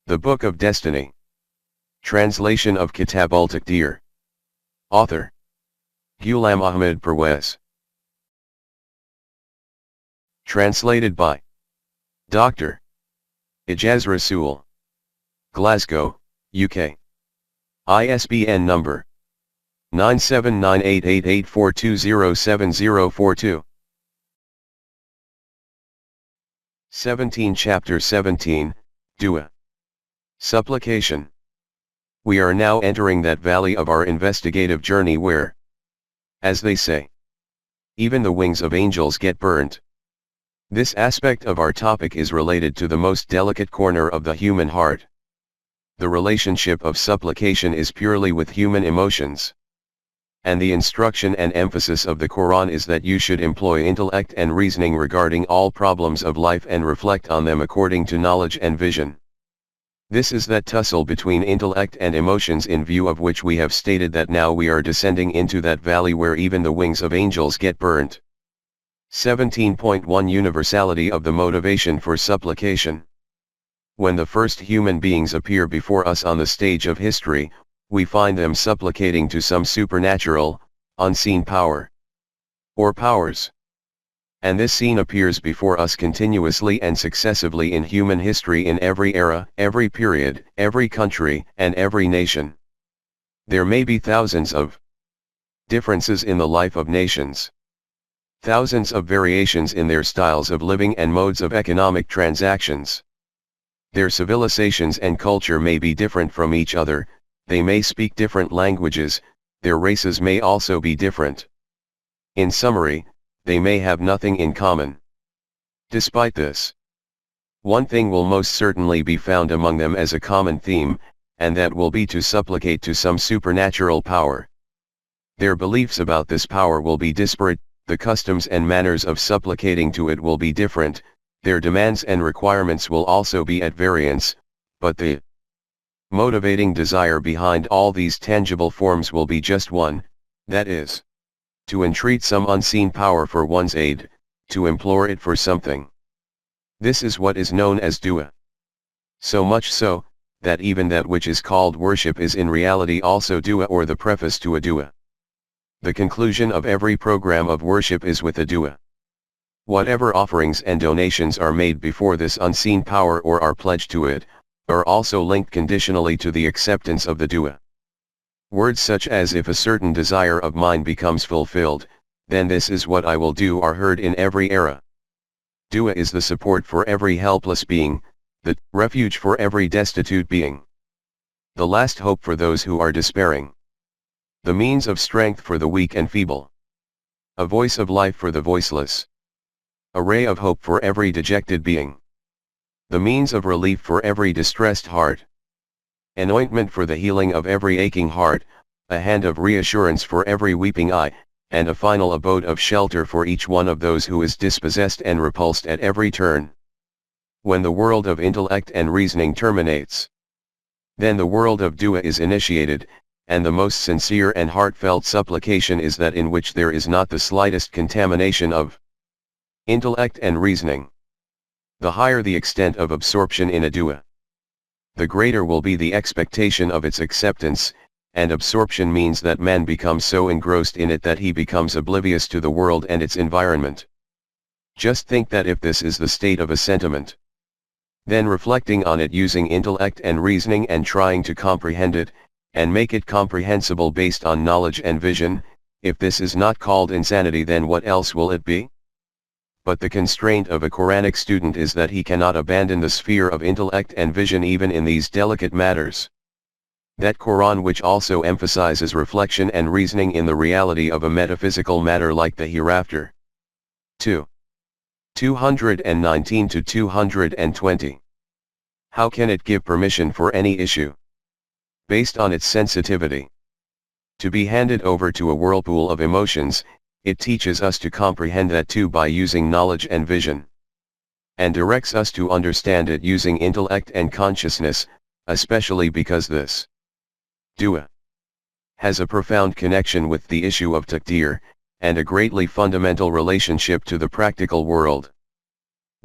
The Book of Destiny. Translation of Kitab-ul-Taqdeer. Author: Ghulam Ahmed Parwez. Translated by Dr. Ejaz Rasool. Glasgow, UK. ISBN number 9798884207042. 17 Chapter 17, Dua. Supplication. We are now entering that valley of our investigative journey where, as they say, even the wings of angels get burnt. This aspect of our topic is related to the most delicate corner of the human heart. The relationship of supplication is purely with human emotions. And the instruction and emphasis of the Quran is that you should employ intellect and reasoning regarding all problems of life and reflect on them according to knowledge and vision. This is that tussle between intellect and emotions in view of which we have stated that now we are descending into that valley where even the wings of angels get burnt. 17.1 Universality of the motivation for supplication. When the first human beings appear before us on the stage of history, we find them supplicating to some supernatural, unseen power, or powers. And this scene appears before us continuously and successively in human history in every era, every period, every country, and every nation. There may be thousands of differences in the life of nations, thousands of variations in their styles of living and modes of economic transactions. Their civilizations and culture may be different from each other, they may speak different languages, their races may also be different. In summary, they may have nothing in common. Despite this, one thing will most certainly be found among them as a common theme, and that will be to supplicate to some supernatural power. Their beliefs about this power will be disparate, the customs and manners of supplicating to it will be different, their demands and requirements will also be at variance, but the motivating desire behind all these tangible forms will be just one, that is, to entreat some unseen power for one's aid, to implore it for something. This is what is known as dua. So much so, that even that which is called worship is in reality also dua or the preface to a dua. The conclusion of every program of worship is with a dua. Whatever offerings and donations are made before this unseen power or are pledged to it, are also linked conditionally to the acceptance of the dua. Words such as "if a certain desire of mine becomes fulfilled, then this is what I will do" are heard in every era. Dua is the support for every helpless being, the refuge for every destitute being, the last hope for those who are despairing, the means of strength for the weak and feeble, a voice of life for the voiceless, a ray of hope for every dejected being, the means of relief for every distressed heart, an ointment for the healing of every aching heart, a hand of reassurance for every weeping eye, and a final abode of shelter for each one of those who is dispossessed and repulsed at every turn. When the world of intellect and reasoning terminates, then the world of dua is initiated, and the most sincere and heartfelt supplication is that in which there is not the slightest contamination of intellect and reasoning. The higher the extent of absorption in a dua, the greater will be the expectation of its acceptance, and absorption means that man becomes so engrossed in it that he becomes oblivious to the world and its environment. Just think that if this is the state of a sentiment, then reflecting on it using intellect and reasoning and trying to comprehend it, and make it comprehensible based on knowledge and vision, if this is not called insanity, then what else will it be? But the constraint of a Quranic student is that he cannot abandon the sphere of intellect and vision even in these delicate matters. That Quran which also emphasizes reflection and reasoning in the reality of a metaphysical matter like the hereafter. 2. 219 to 220. How can it give permission for any issue, based on its sensitivity, to be handed over to a whirlpool of emotions? It teaches us to comprehend that too by using knowledge and vision, and directs us to understand it using intellect and consciousness, especially because this dua has a profound connection with the issue of taqdeer, and a greatly fundamental relationship to the practical world.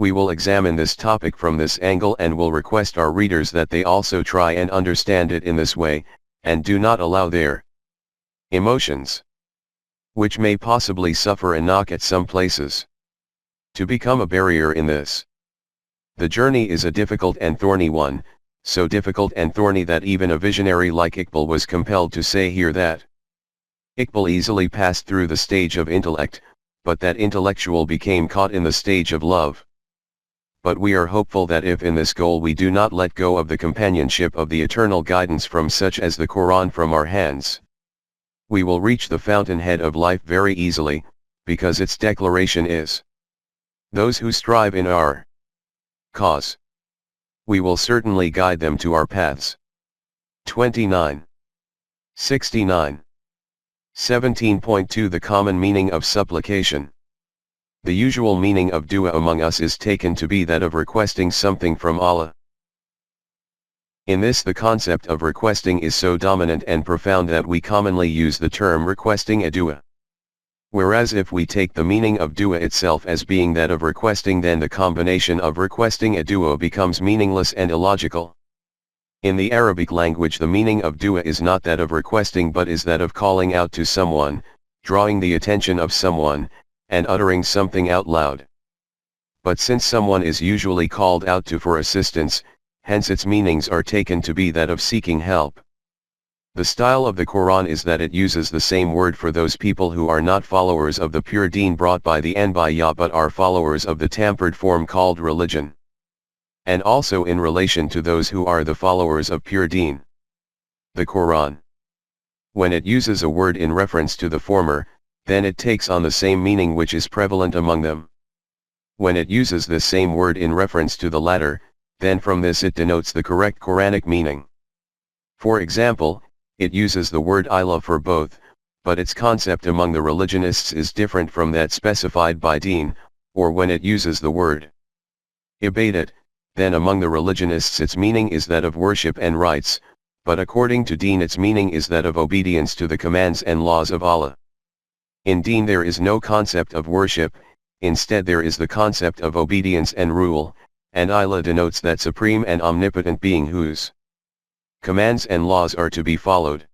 We will examine this topic from this angle and will request our readers that they also try and understand it in this way, and do not allow their emotions, which may possibly suffer a knock at some places, to become a barrier in this. The journey is a difficult and thorny one, so difficult and thorny that even a visionary like Iqbal was compelled to say here that Iqbal easily passed through the stage of intellect, but that intellectual became caught in the stage of love. But we are hopeful that if in this goal we do not let go of the companionship of the eternal guidance from such as the Quran from our hands, we will reach the fountainhead of life very easily, because its declaration is, those who strive in our cause, we will certainly guide them to our paths. 29. 69. 17.2 The common meaning of supplication. The usual meaning of dua among us is taken to be that of requesting something from Allah. In this the concept of requesting is so dominant and profound that we commonly use the term requesting a dua. Whereas if we take the meaning of dua itself as being that of requesting, then the combination of requesting a dua becomes meaningless and illogical. In the Arabic language the meaning of dua is not that of requesting but is that of calling out to someone, drawing the attention of someone, and uttering something out loud. But since someone is usually called out to for assistance, hence its meanings are taken to be that of seeking help. The style of the Quran is that it uses the same word for those people who are not followers of the pure deen brought by the Anbiya but are followers of the tampered form called religion. And also in relation to those who are the followers of pure deen. The Quran, when it uses a word in reference to the former, then it takes on the same meaning which is prevalent among them. When it uses this same word in reference to the latter, then from this it denotes the correct Quranic meaning. For example, it uses the word ilah for both, but its concept among the religionists is different from that specified by deen, or when it uses the word ibadat, then among the religionists its meaning is that of worship and rites, but according to deen its meaning is that of obedience to the commands and laws of Allah. In deen there is no concept of worship, instead there is the concept of obedience and rule, and ilah denotes that supreme and omnipotent being whose commands and laws are to be followed.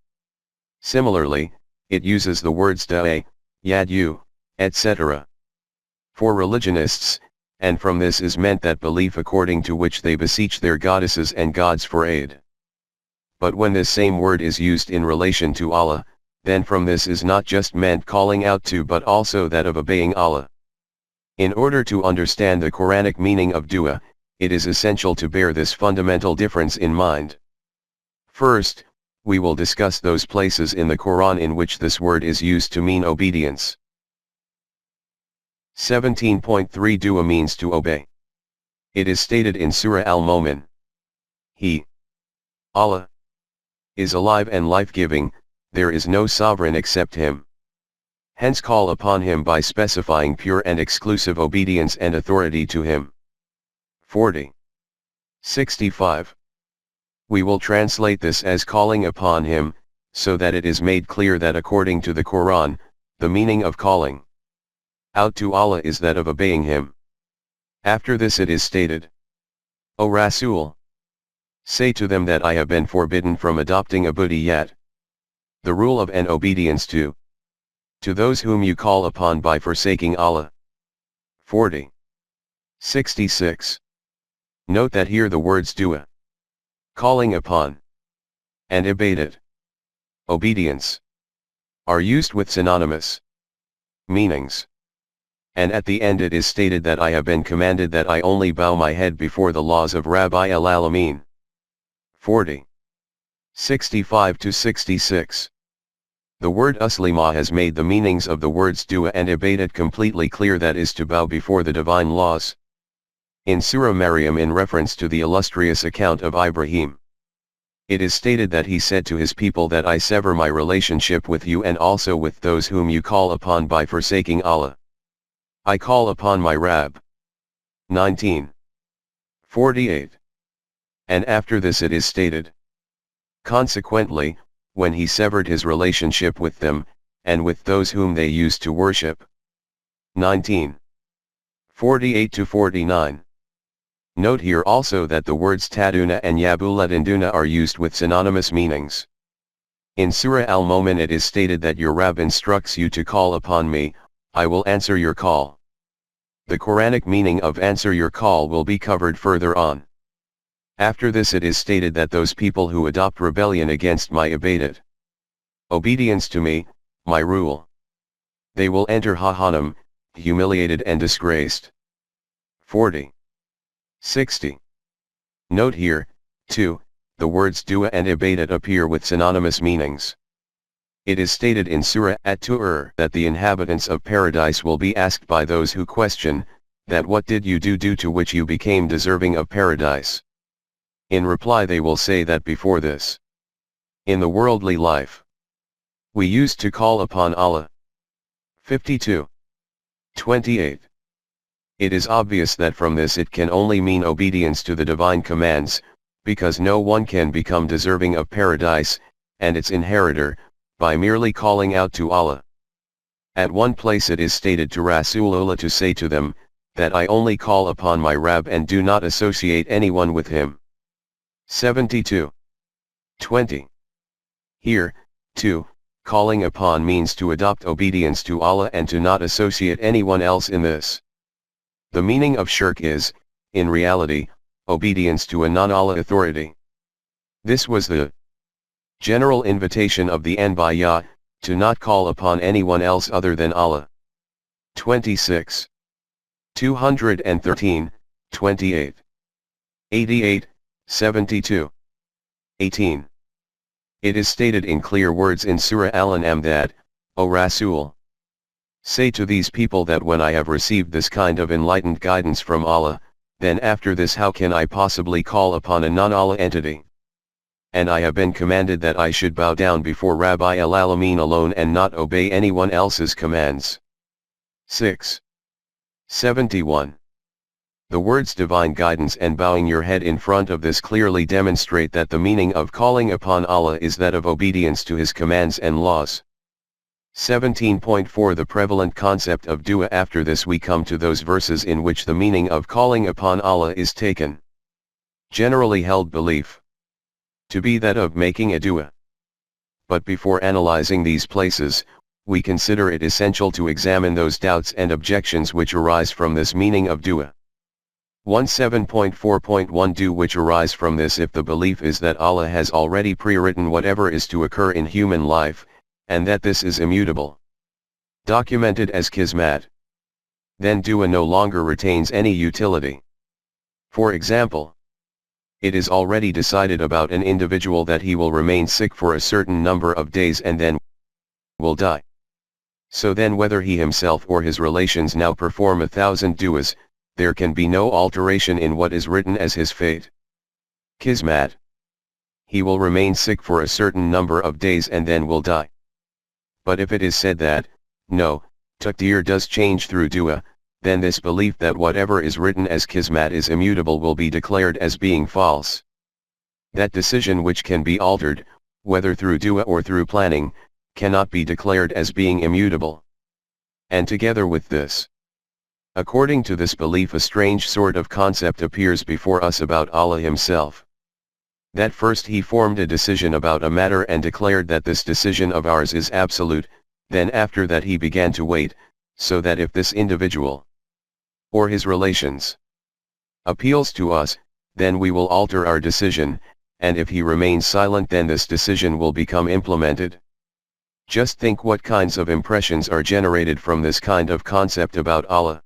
Similarly, it uses the words da'a, yadu, etc. for religionists, and from this is meant that belief according to which they beseech their goddesses and gods for aid. But when this same word is used in relation to Allah, then from this is not just meant calling out to but also that of obeying Allah. In order to understand the Quranic meaning of dua, it is essential to bear this fundamental difference in mind. First, we will discuss those places in the Quran in which this word is used to mean obedience. 17.3 Dua means to obey. It is stated in Surah Al-Mu'min, He, Allah, is alive and life-giving, there is no sovereign except Him. Hence call upon Him by specifying pure and exclusive obedience and authority to Him. 40. 65. We will translate this as calling upon Him, so that it is made clear that according to the Quran, the meaning of calling out to Allah is that of obeying Him. After this it is stated, O Rasool, say to them that I have been forbidden from adopting a budiyat, the rule of and obedience to those whom you call upon by forsaking Allah. 40. 66. Note that here the words dua, calling upon, and ibadat, obedience, are used with synonymous meanings. And at the end it is stated that I have been commanded that I only bow my head before the laws of Rabbi al-Alamin. 40. 65-66. The word uslima has made the meanings of the words dua and ibadat completely clear, that is to bow before the divine laws. In Surah Maryam, in reference to the illustrious account of Ibrahim, it is stated that he said to his people that I sever my relationship with you and also with those whom you call upon by forsaking Allah. I call upon my Rabb. 19. 48. And after this it is stated, consequently, when he severed his relationship with them, and with those whom they used to worship. 19. 48-49. Note here also that the words taduna and yabulatinduna are used with synonymous meanings. In Surah Al-Mu'min it is stated that your Rabb instructs you to call upon me, I will answer your call. The Quranic meaning of answer your call will be covered further on. After this it is stated that those people who adopt rebellion against my ibadat, obedience to me, my rule, they will enter Jahannam, humiliated and disgraced. 40. 60. Note here, too, the words dua and ibadat appear with synonymous meanings. It is stated in Surah At-Tur that the inhabitants of paradise will be asked by those who question, that what did you do to which you became deserving of paradise? In reply they will say that before this, in the worldly life, we used to call upon Allah. 52. 28. It is obvious that from this it can only mean obedience to the divine commands, because no one can become deserving of paradise, and its inheritor, by merely calling out to Allah. At one place it is stated to Rasool to say to them, that I only call upon my Rabb and do not associate anyone with him. 72. 20. Here, too, calling upon means to adopt obedience to Allah and to not associate anyone else in this. The meaning of shirk is, in reality, obedience to a non-Allah authority. This was the general invitation of the Anbiya, to not call upon anyone else other than Allah. 26. 213, 28. 88, 72. 18. It is stated in clear words in Surah Al-An'am that, O Rasool, say to these people that when I have received this kind of enlightened guidance from Allah, then after this how can I possibly call upon a non-Allah entity? And I have been commanded that I should bow down before Rabbi al-Alamin alone and not obey anyone else's commands. 6. 71. The words divine guidance and bowing your head in front of this clearly demonstrate that the meaning of calling upon Allah is that of obedience to His commands and laws. 17.4 The prevalent concept of dua. After this we come to those verses in which the meaning of calling upon Allah is taken. Generally held belief to be that of making a dua. But before analyzing these places, we consider it essential to examine those doubts and objections which arise from this meaning of dua. 17.4.1 Do which arise from this if the belief is that Allah has already pre-written whatever is to occur in human life, and that this is immutable, documented as Qismat, then dua no longer retains any utility. For example, it is already decided about an individual that he will remain sick for a certain number of days and then will die. So then whether he himself or his relations now perform 1,000 duas, there can be no alteration in what is written as his fate. Qismat. He will remain sick for a certain number of days and then will die. But if it is said that, no, Taqdeer does change through dua, then this belief that whatever is written as Qismat is immutable will be declared as being false. That decision which can be altered, whether through dua or through planning, cannot be declared as being immutable. And together with this, according to this belief, a strange sort of concept appears before us about Allah Himself. That first He formed a decision about a matter and declared that this decision of ours is absolute, then after that He began to wait, so that if this individual, or his relations, appeals to us, then we will alter our decision, and if he remains silent then this decision will become implemented. Just think what kinds of impressions are generated from this kind of concept about Allah.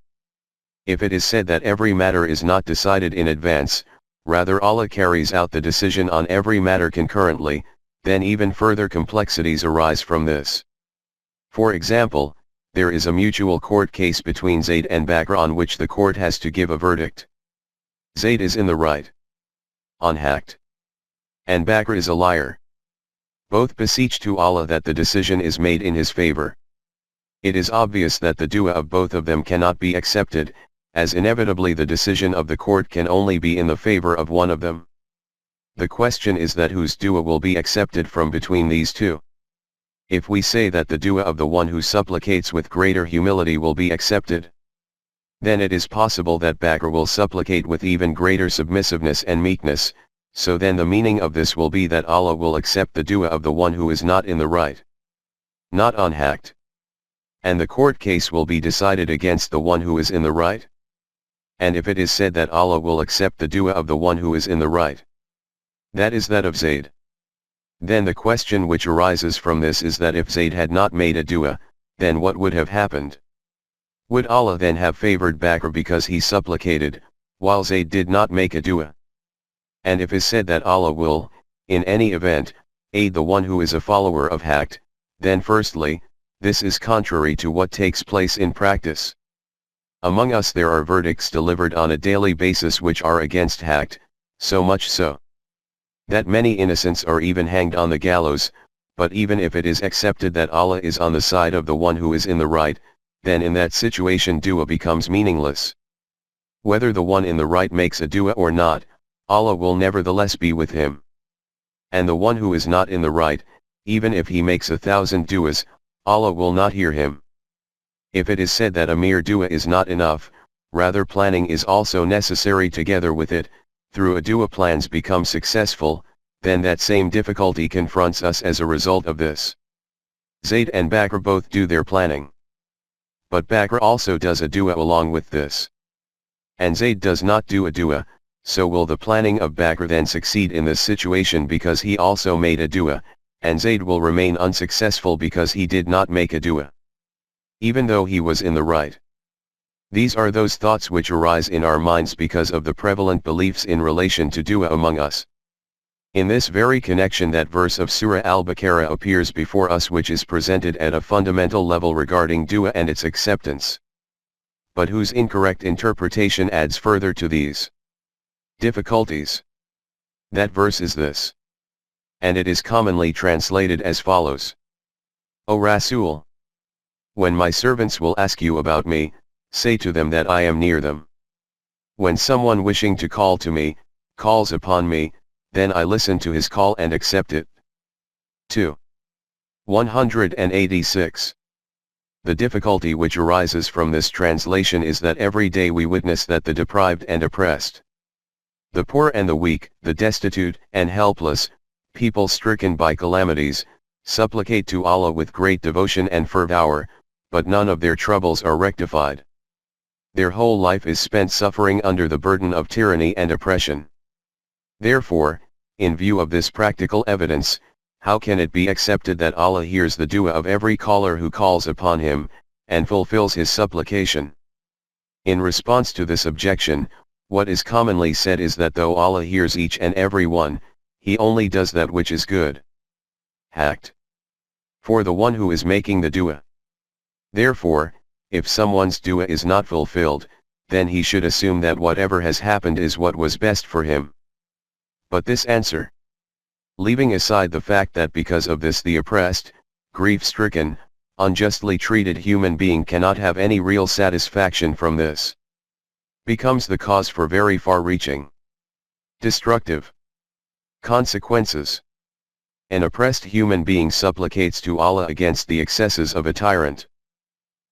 If it is said that every matter is not decided in advance, rather Allah carries out the decision on every matter concurrently, then even further complexities arise from this. For example, there is a mutual court case between Zayd and Bakr on which the court has to give a verdict. Zayd is in the right, unhacked, and Bakr is a liar. Both beseech to Allah that the decision is made in his favor. It is obvious that the dua of both of them cannot be accepted, as inevitably the decision of the court can only be in the favor of one of them. The question is that whose dua will be accepted from between these two. If we say that the dua of the one who supplicates with greater humility will be accepted, then it is possible that Bakr will supplicate with even greater submissiveness and meekness, so then the meaning of this will be that Allah will accept the dua of the one who is not in the right, not unhacked. And the court case will be decided against the one who is in the right. And if it is said that Allah will accept the dua of the one who is in the right, that is that of Zayd, then the question which arises from this is that if Zayd had not made a dua, then what would have happened? Would Allah then have favored Bakr because he supplicated, while Zayd did not make a dua? And if it is said that Allah will, in any event, aid the one who is a follower of Haqq, then firstly, this is contrary to what takes place in practice. Among us there are verdicts delivered on a daily basis which are against Haqq, so much so that many innocents are even hanged on the gallows. But even if it is accepted that Allah is on the side of the one who is in the right, then in that situation dua becomes meaningless. Whether the one in the right makes a dua or not, Allah will nevertheless be with him. And the one who is not in the right, even if he makes 1,000 duas, Allah will not hear him. If it is said that a mere dua is not enough, rather planning is also necessary together with it, through a dua plans become successful, then that same difficulty confronts us as a result of this. Zayd and Bakr both do their planning. But Bakr also does a dua along with this. And Zayd does not do a dua, so will the planning of Bakr then succeed in this situation because he also made a dua, and Zayd will remain unsuccessful because he did not make a dua, even though he was in the right. These are those thoughts which arise in our minds because of the prevalent beliefs in relation to dua among us. In this very connection that verse of Surah Al-Baqarah appears before us which is presented at a fundamental level regarding dua and its acceptance, but whose incorrect interpretation adds further to these difficulties. That verse is this, and it is commonly translated as follows: O Rasool, when my servants will ask you about me, say to them that I am near them. When someone wishing to call to me, calls upon me, then I listen to his call and accept it. 2. 186. The difficulty which arises from this translation is that every day we witness that the deprived and oppressed, the poor and the weak, the destitute and helpless, people stricken by calamities, supplicate to Allah with great devotion and fervour, but none of their troubles are rectified. Their whole life is spent suffering under the burden of tyranny and oppression. Therefore, in view of this practical evidence, how can it be accepted that Allah hears the dua of every caller who calls upon Him, and fulfills his supplication? In response to this objection, what is commonly said is that though Allah hears each and every one, He only does that which is good. Haqq. For the one who is making the dua. Therefore, if someone's dua is not fulfilled, then he should assume that whatever has happened is what was best for him. But this answer, leaving aside the fact that because of this the oppressed, grief-stricken, unjustly treated human being cannot have any real satisfaction from this, becomes the cause for very far-reaching, destructive consequences. An oppressed human being supplicates to Allah against the excesses of a tyrant.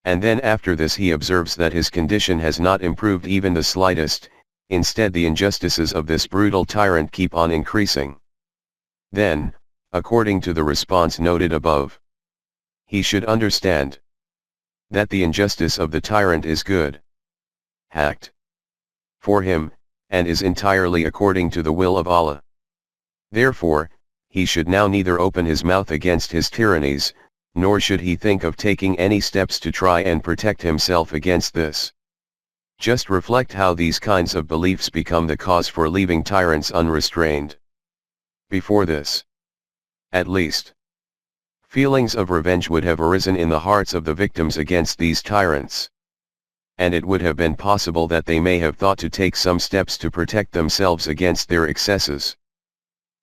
And then after this he observes that his condition has not improved even the slightest, instead the injustices of this brutal tyrant keep on increasing. Then, according to the response noted above, he should understand that the injustice of the tyrant is good, Haqq, for him, and is entirely according to the will of Allah. Therefore, he should now neither open his mouth against his tyrannies, nor should he think of taking any steps to try and protect himself against this. Just reflect how these kinds of beliefs become the cause for leaving tyrants unrestrained. Before this, at least, feelings of revenge would have arisen in the hearts of the victims against these tyrants. And it would have been possible that they may have thought to take some steps to protect themselves against their excesses.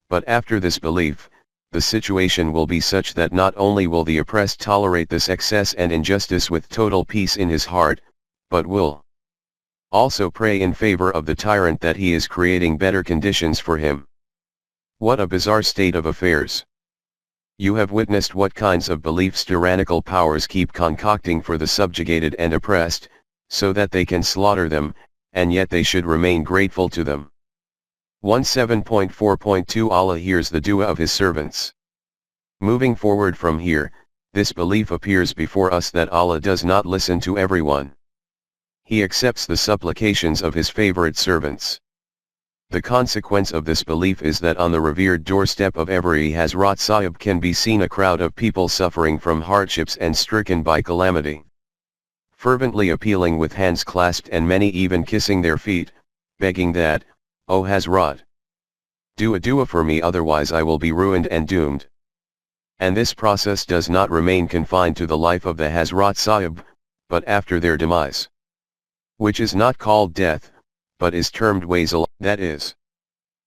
But after this belief, the situation will be such that not only will the oppressed tolerate this excess and injustice with total peace in his heart, but will also pray in favor of the tyrant that he is creating better conditions for him. What a bizarre state of affairs! You have witnessed what kinds of beliefs tyrannical powers keep concocting for the subjugated and oppressed, so that they can slaughter them, and yet they should remain grateful to them. 17.4.2 Allah hears the dua of His servants. Moving forward from here, this belief appears before us that Allah does not listen to everyone. He accepts the supplications of His favorite servants. The consequence of this belief is that on the revered doorstep of every Hazrat Sahib can be seen a crowd of people suffering from hardships and stricken by calamity, fervently appealing with hands clasped and many even kissing their feet, begging that, "O Hazrat, do a dua for me, otherwise I will be ruined and doomed." And this process does not remain confined to the life of the Hazrat Sahib, but after their demise, which is not called death, but is termed wasal, that is,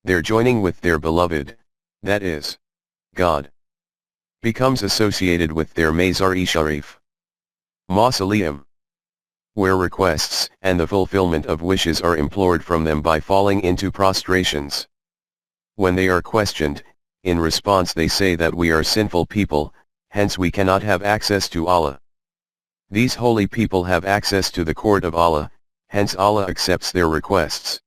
their joining with their beloved, that is, God, becomes associated with their Mazar-e Sharif, mausoleum, where requests and the fulfillment of wishes are implored from them by falling into prostrations. When they are questioned, in response they say that we are sinful people, hence we cannot have access to Allah. These holy people have access to the court of Allah, hence Allah accepts their requests.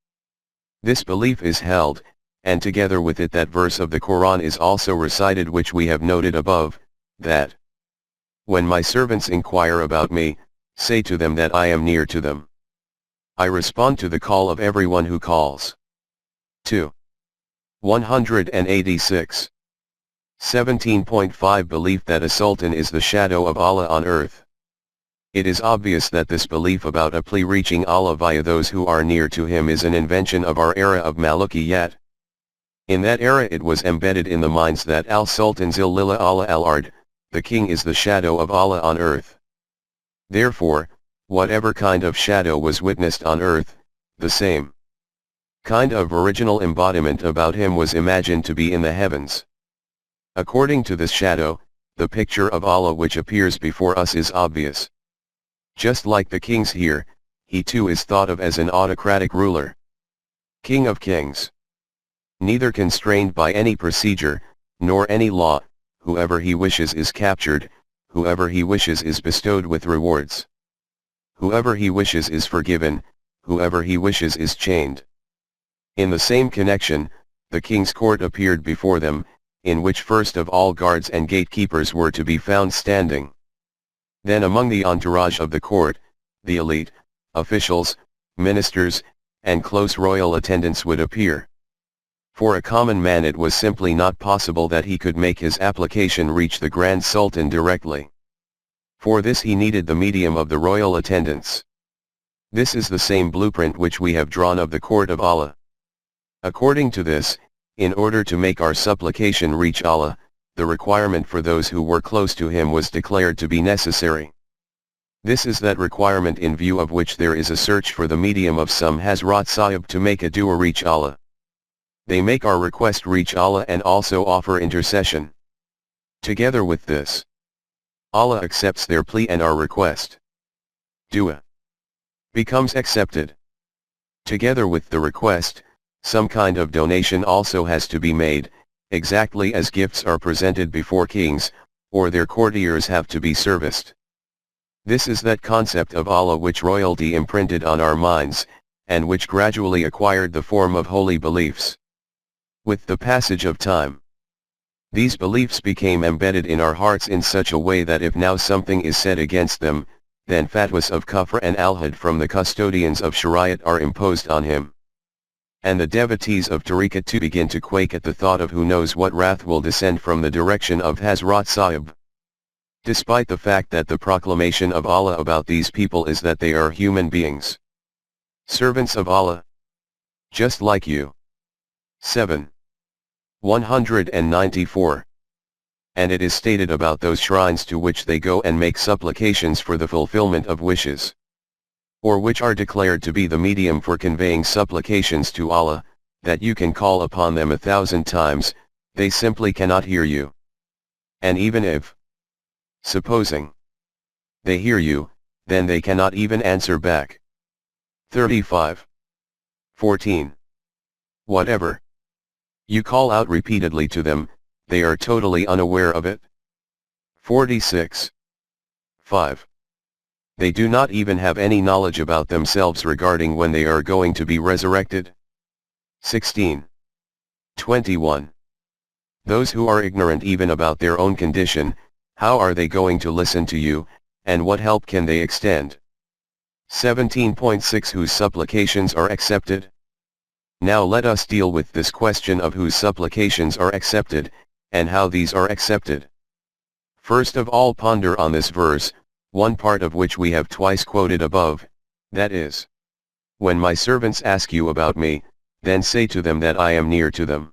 This belief is held, and together with it that verse of the Quran is also recited which we have noted above, that, "When my servants inquire about me, say to them that I am near to them. I respond to the call of everyone who calls." 2. 186. 17.5 Belief that a sultan is the shadow of Allah on earth. It is obvious that this belief about a plea reaching Allah via those who are near to Him is an invention of our era of Malikiyat. In that era it was embedded in the minds that Al-Sultan Zil-Lillah Allah al-Ard, the king is the shadow of Allah on earth. Therefore, whatever kind of shadow was witnessed on earth, the same kind of original embodiment about Him was imagined to be in the heavens. According to this shadow, the picture of Allah which appears before us is obvious. Just like the kings here, He too is thought of as an autocratic ruler, King of kings. Neither constrained by any procedure, nor any law, whoever He wishes is captured, whoever He wishes is bestowed with rewards. Whoever He wishes is forgiven, whoever He wishes is chained. In the same connection, the king's court appeared before them, in which first of all guards and gatekeepers were to be found standing. Then among the entourage of the court, the elite, officials, ministers, and close royal attendants would appear. For a common man it was simply not possible that he could make his application reach the Grand Sultan directly. For this he needed the medium of the royal attendants. This is the same blueprint which we have drawn of the court of Allah. According to this, in order to make our supplication reach Allah, the requirement for those who were close to Him was declared to be necessary. This is that requirement in view of which there is a search for the medium of some Hazrat Sahib to make a dua reach Allah. They make our request reach Allah and also offer intercession. Together with this, Allah accepts their plea and our request. Dua becomes accepted. Together with the request, some kind of donation also has to be made, exactly as gifts are presented before kings, or their courtiers have to be serviced. This is that concept of Allah which royalty imprinted on our minds, and which gradually acquired the form of holy beliefs. With the passage of time, these beliefs became embedded in our hearts in such a way that if now something is said against them, then fatwas of kufr and al-had from the custodians of Shariat are imposed on him. And the devotees of Tariqat too begin to quake at the thought of who knows what wrath will descend from the direction of Hazrat Sahib. Despite the fact that the proclamation of Allah about these people is that they are human beings, servants of Allah, just like you. 7. 194. And it is stated about those shrines to which they go and make supplications for the fulfillment of wishes, or which are declared to be the medium for conveying supplications to Allah, that you can call upon them 1,000 times, they simply cannot hear you. And even if, supposing, they hear you, then they cannot even answer back. 35. 14. Whatever you call out repeatedly to them, they are totally unaware of it. 46. 5. They do not even have any knowledge about themselves regarding when they are going to be resurrected. 16. 21. Those who are ignorant even about their own condition, how are they going to listen to you, and what help can they extend? 17.6 Whose supplications are accepted? Now let us deal with this question of whose supplications are accepted, and how these are accepted. First of all, ponder on this verse, one part of which we have twice quoted above, that is, when my servants ask you about me, then say to them that I am near to them.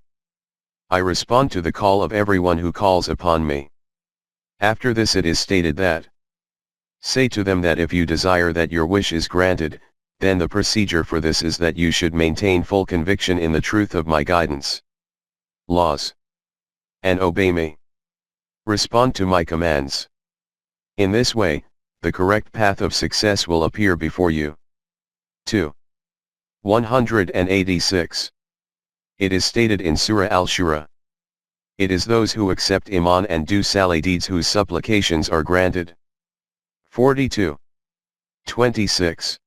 I respond to the call of everyone who calls upon me. After this it is stated that, say to them that if you desire that your wish is granted, then the procedure for this is that you should maintain full conviction in the truth of my guidance, laws, and obey me. Respond to my commands. In this way, the correct path of success will appear before you. 2. 186. It is stated in Surah Al-Shura. It is those who accept Iman and do salih deeds whose supplications are granted. 42. 26.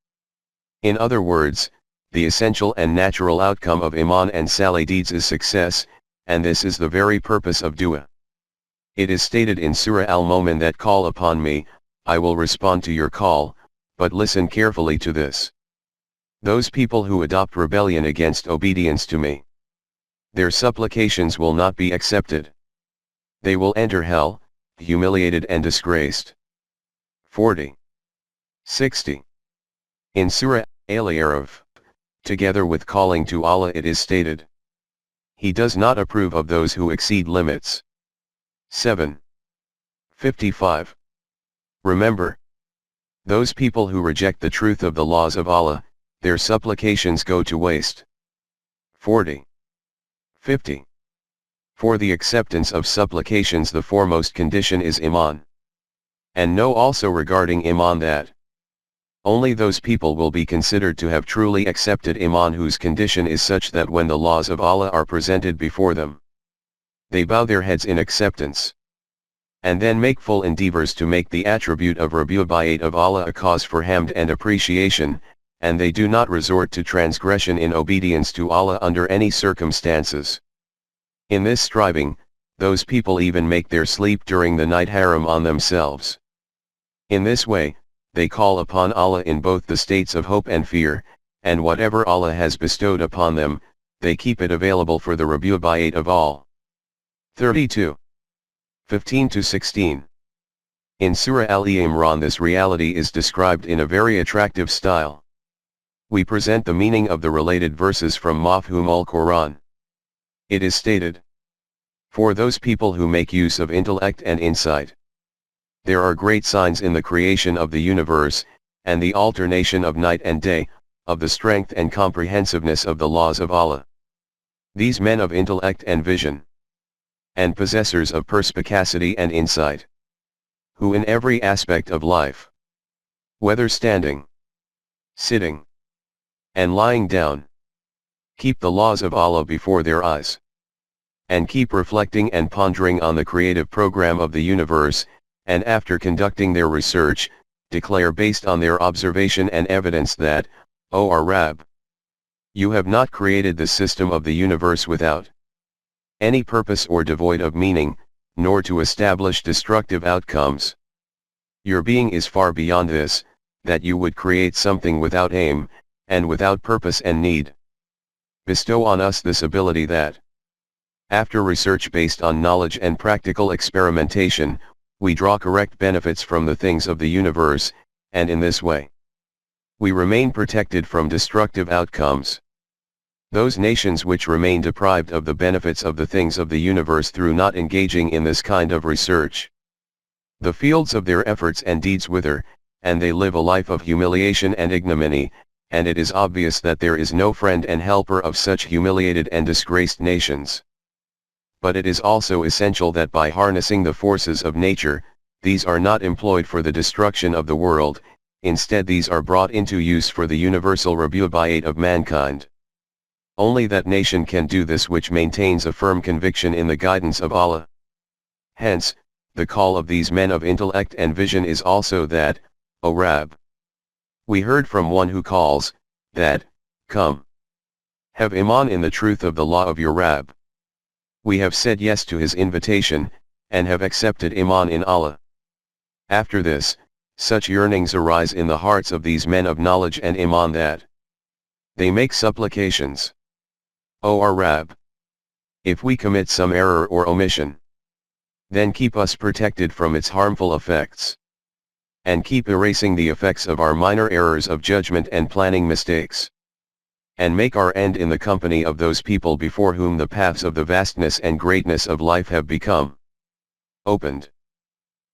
In other words, the essential and natural outcome of Iman and salih deeds is success, and this is the very purpose of dua. It is stated in Surah Al-Mu'min that call upon me, I will respond to your call, but listen carefully to this. Those people who adopt rebellion against obedience to me, their supplications will not be accepted. They will enter hell, humiliated and disgraced. 40. 60. In Surah Al-Araf, together with calling to Allah it is stated, He does not approve of those who exceed limits. 7. 55. Remember, those people who reject the truth of the laws of Allah, their supplications go to waste. 40. 50. For the acceptance of supplications the foremost condition is Iman. And know also regarding Iman that only those people will be considered to have truly accepted Iman whose condition is such that when the laws of Allah are presented before them, they bow their heads in acceptance, and then make full endeavors to make the attribute of Rububiyyat of Allah a cause for hamd and appreciation, and they do not resort to transgression in obedience to Allah under any circumstances. In this striving, those people even make their sleep during the night haram on themselves. In this way, they call upon Allah in both the states of hope and fear, and whatever Allah has bestowed upon them, they keep it available for the Rububiyyat of all. 32. 15-16. In Surah Al-Imran this reality is described in a very attractive style. We present the meaning of the related verses from Mafhum al-Quran. It is stated, for those people who make use of intellect and insight, there are great signs in the creation of the universe, and the alternation of night and day, of the strength and comprehensiveness of the laws of Allah. These men of intellect and vision, and possessors of perspicacity and insight, who in every aspect of life, whether standing, sitting, and lying down, keep the laws of Allah before their eyes, and keep reflecting and pondering on the creative program of the universe, and after conducting their research, declare based on their observation and evidence that, O our Rabb, you have not created the system of the universe without any purpose or devoid of meaning, nor to establish destructive outcomes. Your being is far beyond this, that you would create something without aim, and without purpose and need. Bestow on us this ability that, after research based on knowledge and practical experimentation, we draw correct benefits from the things of the universe, and in this way, we remain protected from destructive outcomes. Those nations which remain deprived of the benefits of the things of the universe through not engaging in this kind of research, the fields of their efforts and deeds wither, and they live a life of humiliation and ignominy, and it is obvious that there is no friend and helper of such humiliated and disgraced nations. But it is also essential that by harnessing the forces of nature, these are not employed for the destruction of the world, instead these are brought into use for the universal Rububiyyat of mankind. Only that nation can do this which maintains a firm conviction in the guidance of Allah. Hence, the call of these men of intellect and vision is also that, O Rab. We heard from one who calls, that, come. Have iman in the truth of the law of your Rab. We have said yes to his invitation, and have accepted iman in Allah. After this, such yearnings arise in the hearts of these men of knowledge and iman that they make supplications. O our Rab. If we commit some error or omission, then keep us protected from its harmful effects. And keep erasing the effects of our minor errors of judgment and planning mistakes. And make our end in the company of those people before whom the paths of the vastness and greatness of life have become opened.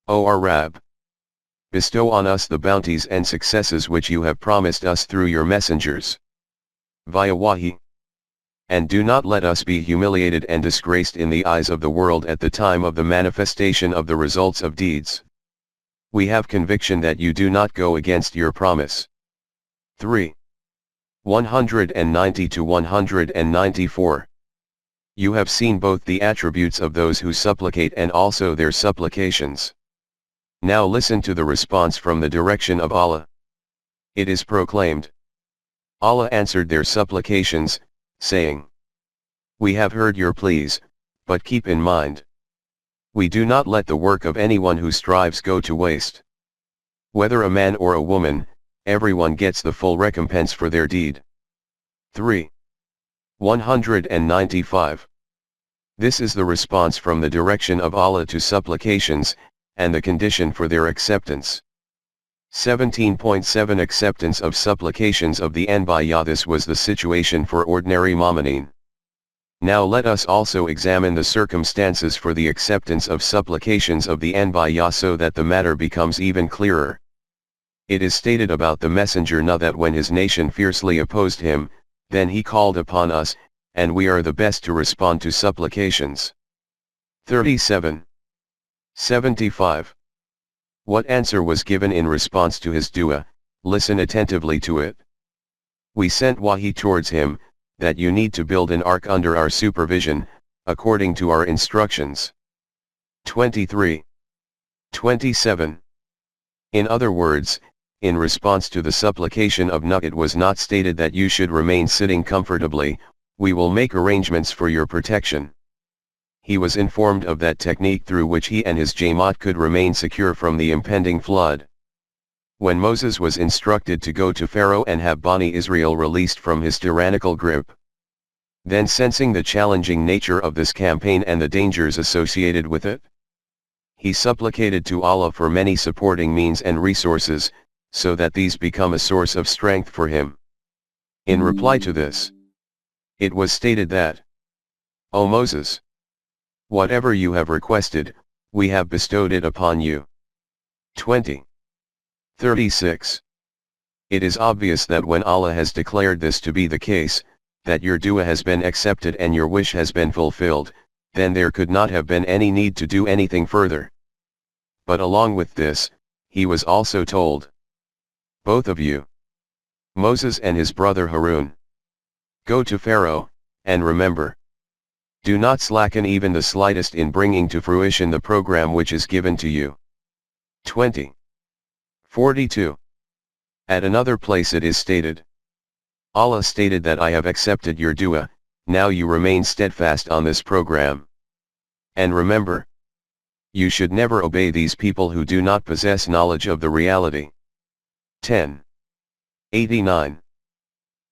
O our Rab. Bestow on us the bounties and successes which you have promised us through your messengers, via wahi. And do not let us be humiliated and disgraced in the eyes of the world at the time of the manifestation of the results of deeds. We have conviction that you do not go against your promise. 3. 190 to 194. You have seen both the attributes of those who supplicate and also their supplications. Now listen to the response from the direction of Allah. It is proclaimed. Allah answered their supplications, saying, we have heard your pleas, but keep in mind, we do not let the work of anyone who strives go to waste. Whether a man or a woman, everyone gets the full recompense for their deed. 3. 195. This is the response from the direction of Allah to supplications, and the condition for their acceptance. 17.7 Acceptance of supplications of the Anbiya. This was the situation for ordinary mu'mineen. Now let us also examine the circumstances for the acceptance of supplications of the Anbiya so that the matter becomes even clearer. It is stated about the messenger Nuh that when his nation fiercely opposed him, then he called upon us, and we are the best to respond to supplications. 37. 75. What answer was given in response to his dua? Listen attentively to it. We sent wahi towards him, that you need to build an ark under our supervision, according to our instructions. 23. 27. In other words, in response to the supplication of Nuh, it was not stated that you should remain sitting comfortably, we will make arrangements for your protection. He was informed of that technique through which he and his Jamaat could remain secure from the impending flood. When Moses was instructed to go to Pharaoh and have Bani Israel released from his tyrannical grip, then sensing the challenging nature of this campaign and the dangers associated with it, he supplicated to Allah for many supporting means and resources, so that these become a source of strength for him. In reply to this, it was stated that, O Moses, whatever you have requested, we have bestowed it upon you. 20. 36. It is obvious that when Allah has declared this to be the case, that your dua has been accepted and your wish has been fulfilled, then there could not have been any need to do anything further. But along with this, he was also told, both of you, Moses and his brother Harun, go to Pharaoh, and remember, do not slacken even the slightest in bringing to fruition the program which is given to you. 20. 42. At another place it is stated, Allah stated that I have accepted your dua, now you remain steadfast on this program. And remember, you should never obey these people who do not possess knowledge of the reality. 10. 89.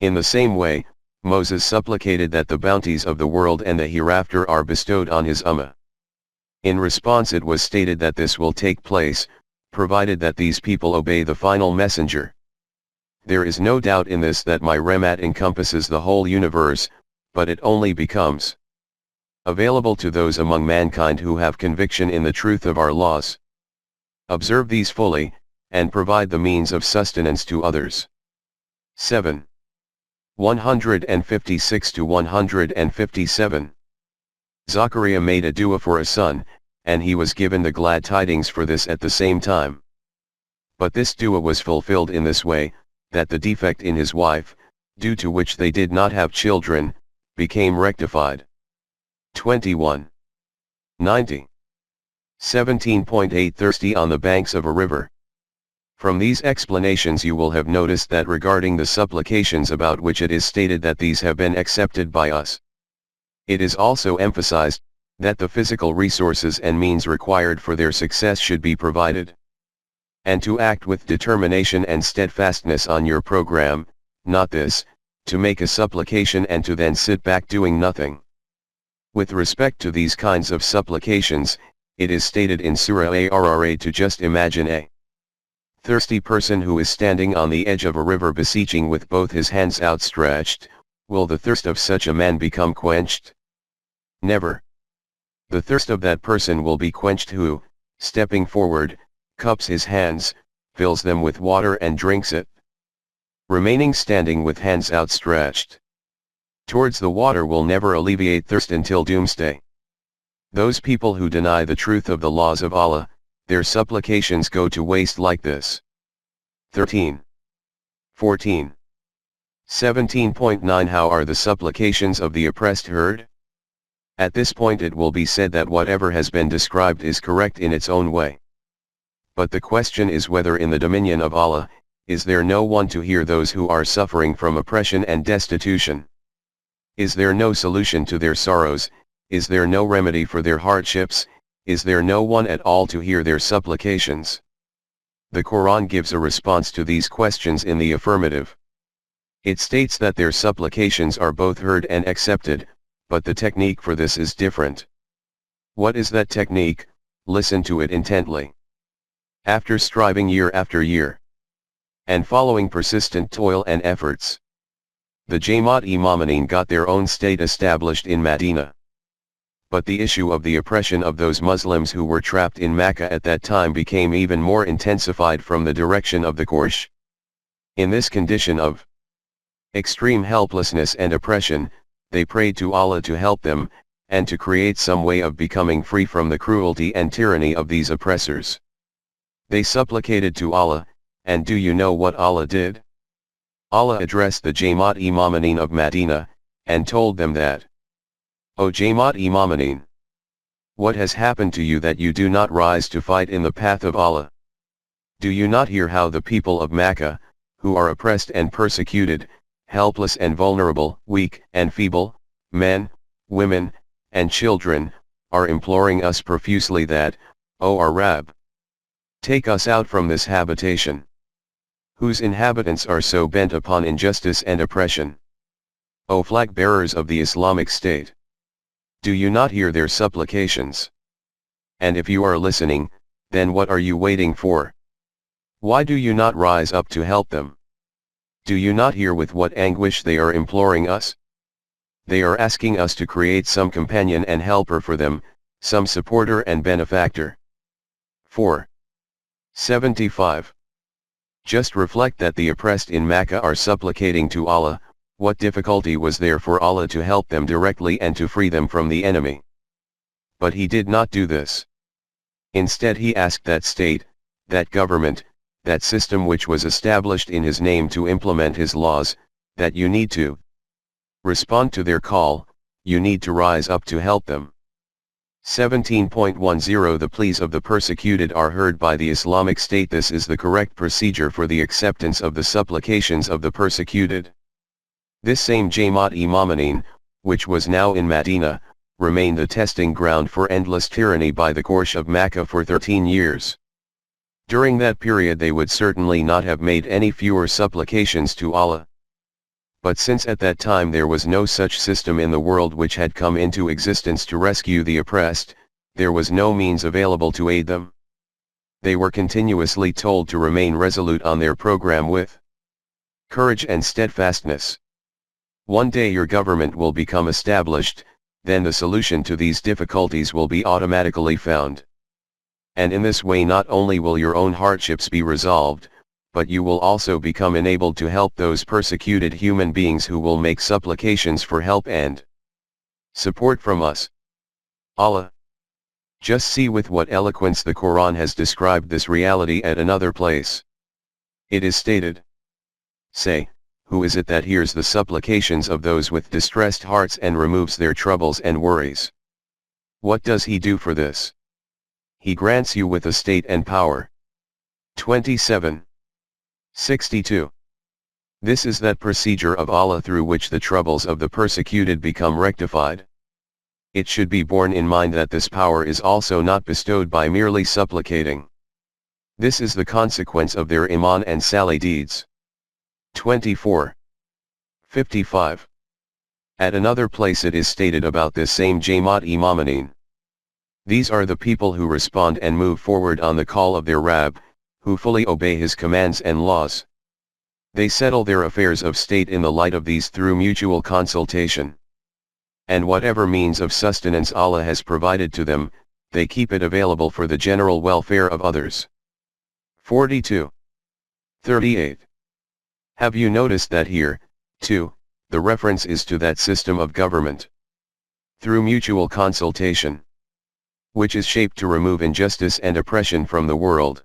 In the same way, Moses supplicated that the bounties of the world and the hereafter are bestowed on his ummah. In response it was stated that this will take place, provided that these people obey the final messenger. There is no doubt in this that my rahmat encompasses the whole universe, but it only becomes available to those among mankind who have conviction in the truth of our laws. Observe these fully, and provide the means of sustenance to others. 7. 156 to 157. Zachariah made a dua for a son, and he was given the glad tidings for this at the same time. But this dua was fulfilled in this way, that the defect in his wife, due to which they did not have children, became rectified. 21. 90. 17.8 Thirsty on the banks of a river. From these explanations you will have noticed that regarding the supplications about which it is stated that these have been accepted by us, it is also emphasized that the physical resources and means required for their success should be provided. And to act with determination and steadfastness on your program, not this, to make a supplication and to then sit back doing nothing. With respect to these kinds of supplications, it is stated in Surah Arra to just imagine a thirsty person who is standing on the edge of a river beseeching with both his hands outstretched. Will the thirst of such a man become quenched? Never. The thirst of that person will be quenched who, stepping forward, cups his hands, fills them with water and drinks it. Remaining standing with hands outstretched towards the water will never alleviate thirst until doomsday. Those people who deny the truth of the laws of Allah, their supplications go to waste like this. 13. 14. 17.9 How are the supplications of the oppressed heard? At this point it will be said that whatever has been described is correct in its own way. But the question is whether in the dominion of Allah, is there no one to hear those who are suffering from oppression and destitution? Is there no solution to their sorrows? Is there no remedy for their hardships? Is there no one at all to hear their supplications? The Quran gives a response to these questions in the affirmative. It states that their supplications are both heard and accepted, but the technique for this is different. What is that technique? Listen to it intently. After striving year after year, and following persistent toil and efforts, the Jamaat-e-Momineen got their own state established in Medina. But the issue of the oppression of those Muslims who were trapped in Mecca at that time became even more intensified from the direction of the Quraysh. In this condition of extreme helplessness and oppression, they prayed to Allah to help them, and to create some way of becoming free from the cruelty and tyranny of these oppressors. They supplicated to Allah, and do you know what Allah did? Allah addressed the Jamaat-e-Momineen of Medina, and told them that, O Jamaat-e-Momineen, what has happened to you that you do not rise to fight in the path of Allah? Do you not hear how the people of Mecca, who are oppressed and persecuted, helpless and vulnerable, weak and feeble, men, women, and children, are imploring us profusely that, O our Rabb, take us out from this habitation, whose inhabitants are so bent upon injustice and oppression. O flag bearers of the Islamic State, do you not hear their supplications? And if you are listening, then what are you waiting for? Why do you not rise up to help them? Do you not hear with what anguish they are imploring us? They are asking us to create some companion and helper for them, some supporter and benefactor. 4. 75. Just reflect that the oppressed in Mecca are supplicating to Allah. What difficulty was there for Allah to help them directly and to free them from the enemy? But He did not do this. Instead He asked that state, that government, that system which was established in His name to implement His laws, that you need to respond to their call, you need to rise up to help them. 17.10 The pleas of the persecuted are heard by the Islamic State. This is the correct procedure for the acceptance of the supplications of the persecuted. This same Jamaat-e-Momineen, which was now in Medina, remained a testing ground for endless tyranny by the Quraysh of Mecca for 13 years. During that period they would certainly not have made any fewer supplications to Allah. But since at that time there was no such system in the world which had come into existence to rescue the oppressed, there was no means available to aid them. They were continuously told to remain resolute on their program with courage and steadfastness. One day your government will become established, then the solution to these difficulties will be automatically found. And in this way not only will your own hardships be resolved, but you will also become enabled to help those persecuted human beings who will make supplications for help and support from us. Allah. Just see with what eloquence the Quran has described this reality at another place. It is stated, say, who is it that hears the supplications of those with distressed hearts and removes their troubles and worries? What does He do for this? He grants you with estate and power. 27. 62. This is that procedure of Allah through which the troubles of the persecuted become rectified. It should be borne in mind that this power is also not bestowed by merely supplicating. This is the consequence of their iman and salih deeds. 24. 55. At another place it is stated about this same Jamaat Imamanin. These are the people who respond and move forward on the call of their Rabb, who fully obey his commands and laws. They settle their affairs of state in the light of these through mutual consultation. And whatever means of sustenance Allah has provided to them, they keep it available for the general welfare of others. 42. 38. Have you noticed that here, too, the reference is to that system of government through mutual consultation, which is shaped to remove injustice and oppression from the world.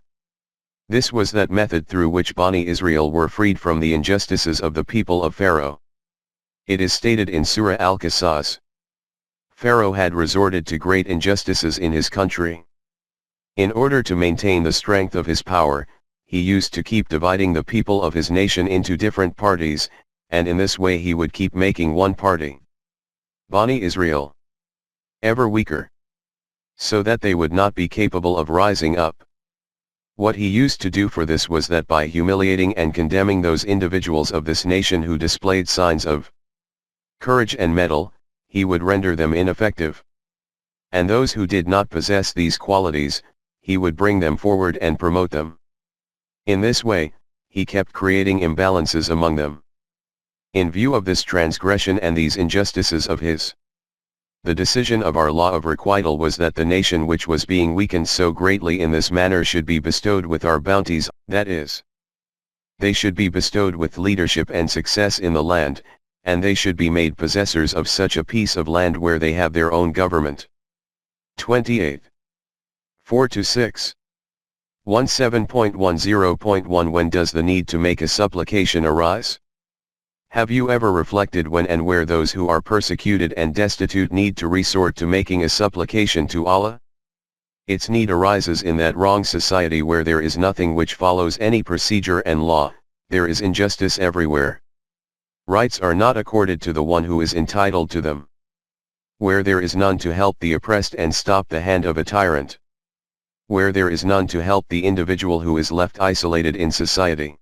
This was that method through which Bani Israel were freed from the injustices of the people of Pharaoh. It is stated in Surah Al-Qasas. Pharaoh had resorted to great injustices in his country. In order to maintain the strength of his power, he used to keep dividing the people of his nation into different parties, and in this way he would keep making one party, Bani Israel, ever weaker, so that they would not be capable of rising up. What he used to do for this was that by humiliating and condemning those individuals of this nation who displayed signs of courage and mettle, he would render them ineffective. And those who did not possess these qualities, he would bring them forward and promote them. In this way, he kept creating imbalances among them. In view of this transgression and these injustices of his, the decision of our law of requital was that the nation which was being weakened so greatly in this manner should be bestowed with our bounties, that is, they should be bestowed with leadership and success in the land, and they should be made possessors of such a piece of land where they have their own government. 28. 4-6. 17.10.1 When does the need to make a supplication arise? Have you ever reflected when and where those who are persecuted and destitute need to resort to making a supplication to Allah? Its need arises in that wrong society where there is nothing which follows any procedure and law, there is injustice everywhere. Rights are not accorded to the one who is entitled to them. Where there is none to help the oppressed and stop the hand of a tyrant. Where there is none to help the individual who is left isolated in society.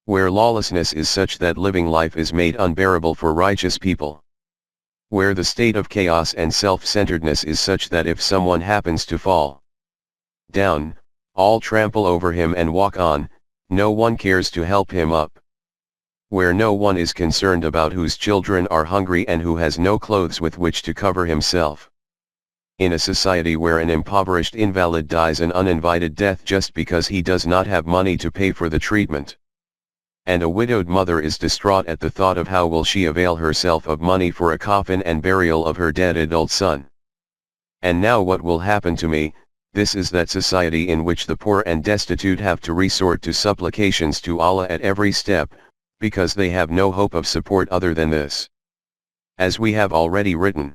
Where lawlessness is such that living life is made unbearable for righteous people. Where the state of chaos and self-centeredness is such that if someone happens to fall down, all trample over him and walk on, no one cares to help him up. Where no one is concerned about whose children are hungry and who has no clothes with which to cover himself. In a society where an impoverished invalid dies an uninvited death just because he does not have money to pay for the treatment. And a widowed mother is distraught at the thought of how will she avail herself of money for a coffin and burial of her dead adult son. And now what will happen to me? This is that society in which the poor and destitute have to resort to supplications to Allah at every step, because they have no hope of support other than this. As we have already written,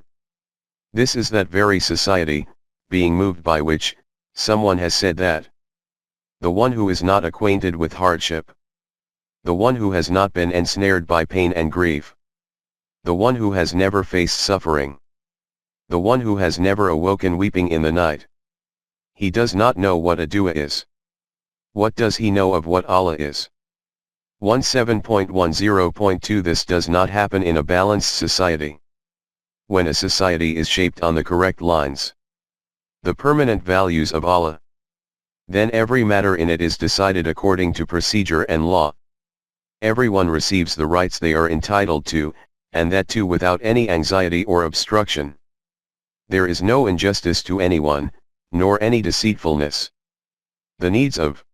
this is that very society, being moved by which, someone has said that the one who is not acquainted with hardship, the one who has not been ensnared by pain and grief, the one who has never faced suffering, the one who has never awoken weeping in the night, he does not know what a dua is. What does he know of what Allah is? 17.10.2 This does not happen in a balanced society. When a society is shaped on the correct lines, the permanent values of Allah, then every matter in it is decided according to procedure and law. Everyone receives the rights they are entitled to, and that too without any anxiety or obstruction. There is no injustice to anyone, nor any deceitfulness. The needs of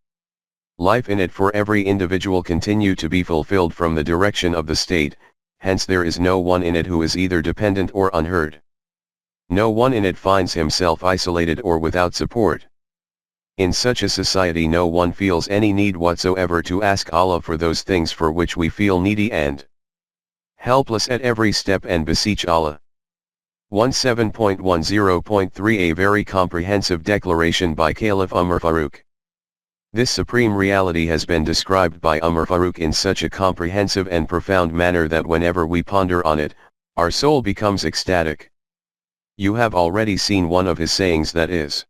life in it for every individual continue to be fulfilled from the direction of the state, hence there is no one in it who is either dependent or unheard. No one in it finds himself isolated or without support. In such a society no one feels any need whatsoever to ask Allah for those things for which we feel needy and helpless at every step and beseech Allah. 17.10.3 A very comprehensive declaration by Caliph Umar Farooq. This supreme reality has been described by Umar Farooq in such a comprehensive and profound manner that whenever we ponder on it, our soul becomes ecstatic. You have already seen one of his sayings, that is,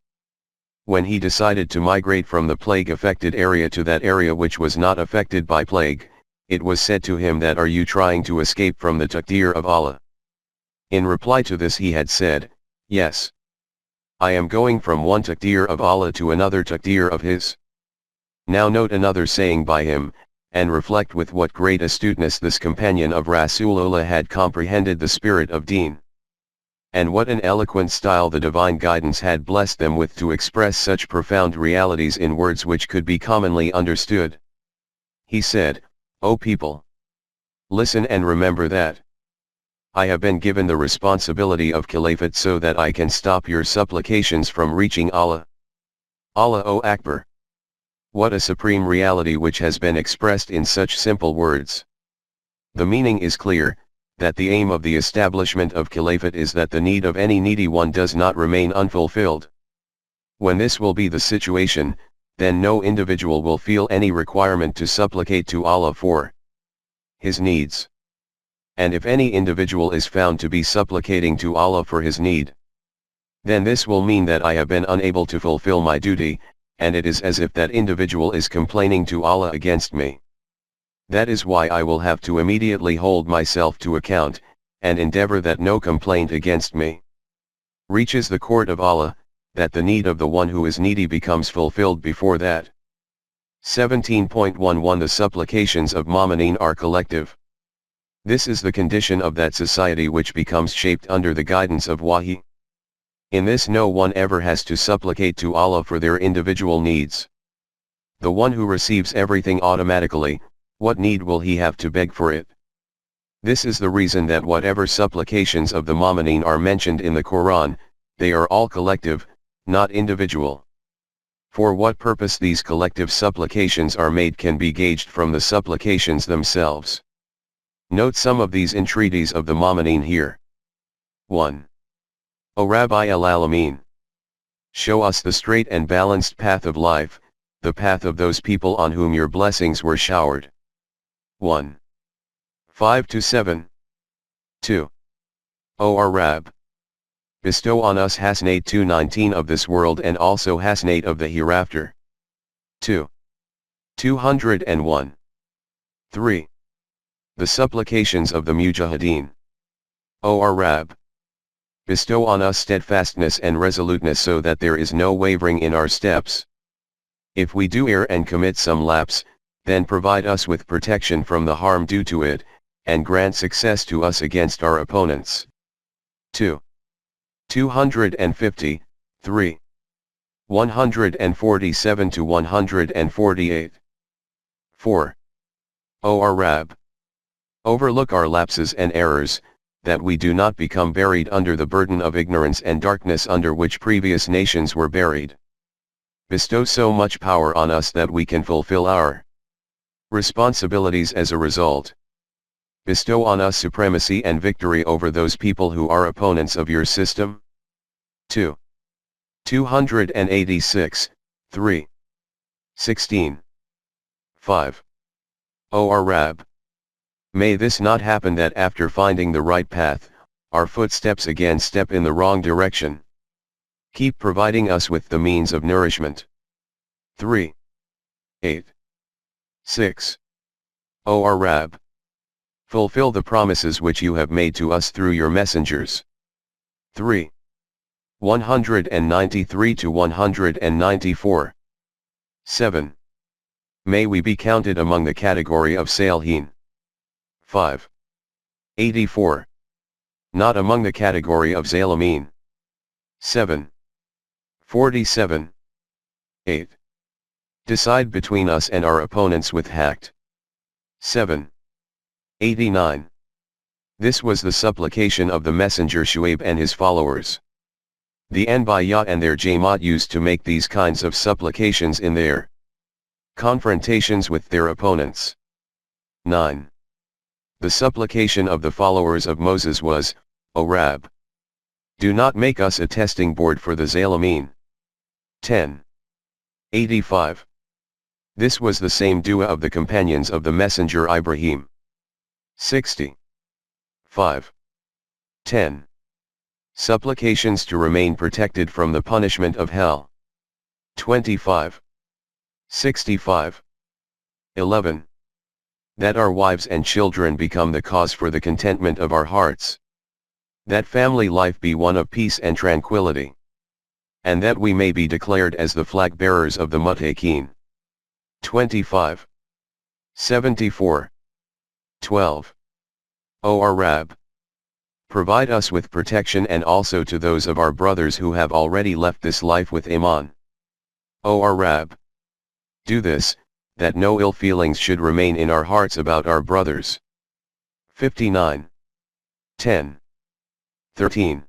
when he decided to migrate from the plague-affected area to that area which was not affected by plague, it was said to him that, "Are you trying to escape from the Taqdeer of Allah?" In reply to this he had said, "Yes. I am going from one Taqdeer of Allah to another Taqdeer of His." Now note another saying by him, and reflect with what great astuteness this companion of Rasulullah had comprehended the spirit of Deen. And what an eloquent style the divine guidance had blessed them with to express such profound realities in words which could be commonly understood. He said, "O people, listen and remember that I have been given the responsibility of Caliphate so that I can stop your supplications from reaching Allah. Allahu Akbar." What a supreme reality which has been expressed in such simple words. The meaning is clear, that the aim of the establishment of Caliphate is that the need of any needy one does not remain unfulfilled. When this will be the situation, then no individual will feel any requirement to supplicate to Allah for his needs. And if any individual is found to be supplicating to Allah for his need, then this will mean that I have been unable to fulfill my duty, and it is as if that individual is complaining to Allah against me. That is why I will have to immediately hold myself to account, and endeavor that no complaint against me reaches the court of Allah, that the need of the one who is needy becomes fulfilled before that. 17.11 The supplications of Mu'mineen are collective. This is the condition of that society which becomes shaped under the guidance of Wahy. In this no one ever has to supplicate to Allah for their individual needs. The one who receives everything automatically, what need will he have to beg for it? This is the reason that whatever supplications of the Mu'mineen are mentioned in the Quran, they are all collective, not individual. For what purpose these collective supplications are made can be gauged from the supplications themselves. Note some of these entreaties of the Mu'mineen here. 1. O Rabbi al-Alamin, show us the straight and balanced path of life, the path of those people on whom your blessings were showered. 1. 5-7. 2. O our Rabb, bestow on us Hasanate 219 of this world and also Hasanate of the hereafter. 2. 201. 3. The supplications of the Mujahideen. O our Rabb, bestow on us steadfastness and resoluteness so that there is no wavering in our steps. If we do err and commit some lapse, then provide us with protection from the harm due to it, and grant success to us against our opponents. 2. 250, 3. 147-148. 4. O our Rabb, overlook our lapses and errors, that we do not become buried under the burden of ignorance and darkness under which previous nations were buried. Bestow so much power on us that we can fulfill our responsibilities as a result. Bestow on us supremacy and victory over those people who are opponents of your system. 2. 286, 3. 16. 5. O our Rabb, may this not happen that after finding the right path, our footsteps again step in the wrong direction. Keep providing us with the means of nourishment. 3. 8. 6. O our Rabb, fulfill the promises which you have made to us through your messengers. 3. 193-194. 7. May we be counted among the category of Salihin. 5. 84. Not among the category of Zalimin. 7. 47. 8. Decide between us and our opponents with haqq. 7. 89. This was the supplication of the messenger Shuaib and his followers. The Anbiya and their Jamaat used to make these kinds of supplications in their confrontations with their opponents. 9. The supplication of the followers of Moses was, O Rabb, do not make us a testing board for the Zalimin. 10. 85. This was the same dua of the companions of the messenger Ibrahim. 60. 5. 10. Supplications to remain protected from the punishment of hell. 25. 65. 11. That our wives and children become the cause for the contentment of our hearts. That family life be one of peace and tranquility. And that we may be declared as the flag bearers of the Muttaqeen. 25. 74. 12. O our Rabb, provide us with protection and also to those of our brothers who have already left this life with Iman. O our Rabb, do this, that no ill feelings should remain in our hearts about our brothers. 59. 10. 13.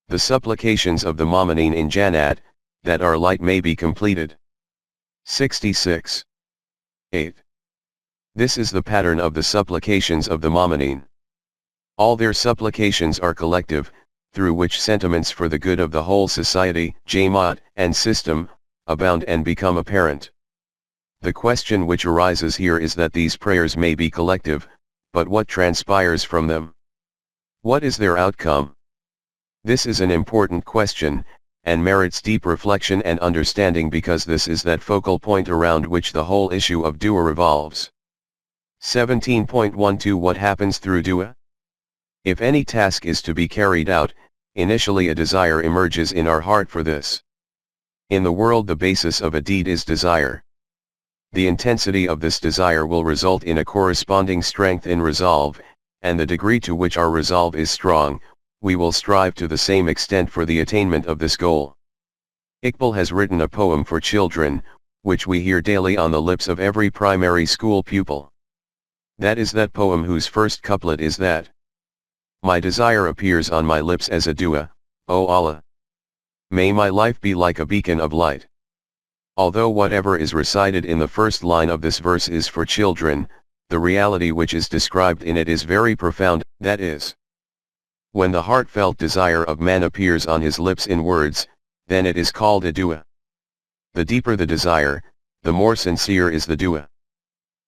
The supplications of the Mu'mineen in Jannat, that our light may be completed. 66. 8. This is the pattern of the supplications of the Mu'mineen. All their supplications are collective, through which sentiments for the good of the whole society, Jamaat, and system, abound and become apparent. The question which arises here is that these prayers may be collective, but what transpires from them? What is their outcome? This is an important question, and merits deep reflection and understanding because this is that focal point around which the whole issue of dua revolves. 17.12 What happens through dua? If any task is to be carried out, initially a desire emerges in our heart for this. In the world the basis of a deed is desire. The intensity of this desire will result in a corresponding strength in resolve, and the degree to which our resolve is strong, we will strive to the same extent for the attainment of this goal. Iqbal has written a poem for children, which we hear daily on the lips of every primary school pupil. That is that poem whose first couplet is that. My desire appears on my lips as a dua, O Allah. May my life be like a beacon of light. Although whatever is recited in the first line of this verse is for children, the reality which is described in it is very profound, that is, when the heartfelt desire of man appears on his lips in words, then it is called a dua. The deeper the desire, the more sincere is the dua.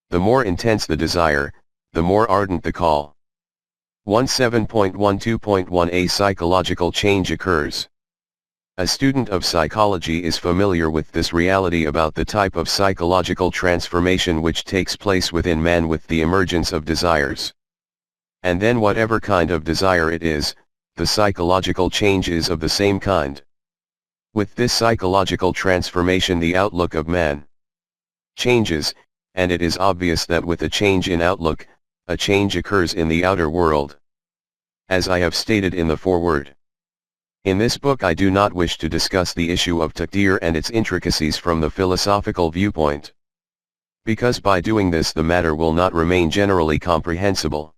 The more intense the desire, the more ardent the call. 17.12.1 A psychological change occurs. A student of psychology is familiar with this reality about the type of psychological transformation which takes place within man with the emergence of desires. And then whatever kind of desire it is, the psychological change is of the same kind. With this psychological transformation the outlook of man changes, and it is obvious that with a change in outlook, a change occurs in the outer world. As I have stated in the foreword. In this book I do not wish to discuss the issue of Taqdeer and its intricacies from the philosophical viewpoint. Because by doing this the matter will not remain generally comprehensible.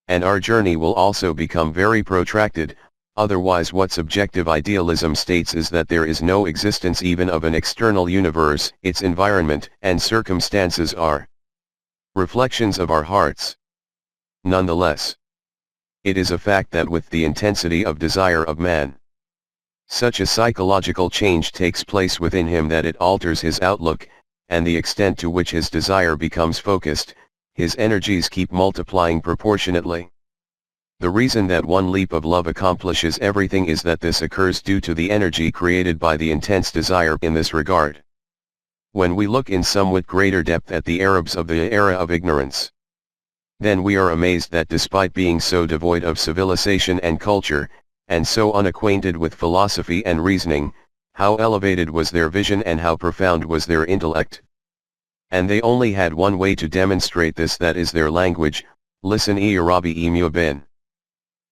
And our journey will also become very protracted, otherwise what subjective idealism states is that there is no existence even of an external universe, its environment and circumstances are reflections of our hearts. Nonetheless, it is a fact that with the intensity of desire of man, such a psychological change takes place within him that it alters his outlook, and the extent to which his desire becomes focused, his energies keep multiplying proportionately. The reason that one leap of love accomplishes everything is that this occurs due to the energy created by the intense desire in this regard. When we look in somewhat greater depth at the Arabs of the era of ignorance, then we are amazed that despite being so devoid of civilization and culture, and so unacquainted with philosophy and reasoning, how elevated was their vision and how profound was their intellect. And they only had one way to demonstrate this, that is their language, listen Arabi Mubin.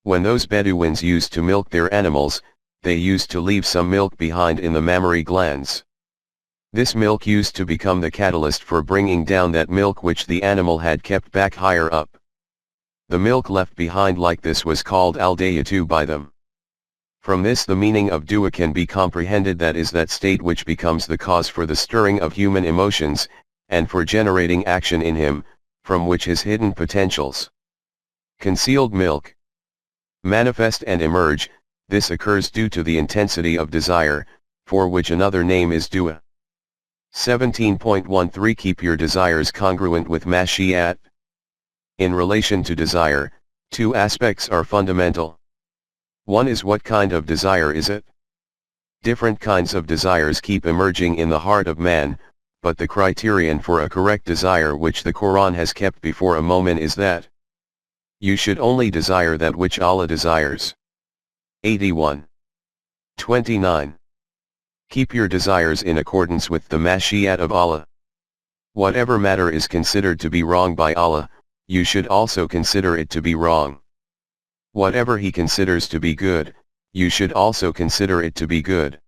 When those Bedouins used to milk their animals, they used to leave some milk behind in the mammary glands. This milk used to become the catalyst for bringing down that milk which the animal had kept back higher up. The milk left behind like this was called al-dayatu by them. From this the meaning of dua can be comprehended, that is that state which becomes the cause for the stirring of human emotions, and for generating action in him, from which his hidden potentials, concealed milk, manifest and emerge. This occurs due to the intensity of desire, for which another name is dua. 17.13 Keep your desires congruent with Mashiach. In relation to desire, two aspects are fundamental. One is what kind of desire is it? Different kinds of desires keep emerging in the heart of man, but the criterion for a correct desire which the Quran has kept before a moment is that you should only desire that which Allah desires. 81. 29. Keep your desires in accordance with the Mashiach of Allah. Whatever matter is considered to be wrong by Allah, you should also consider it to be wrong. Whatever He considers to be good, you should also consider it to be good.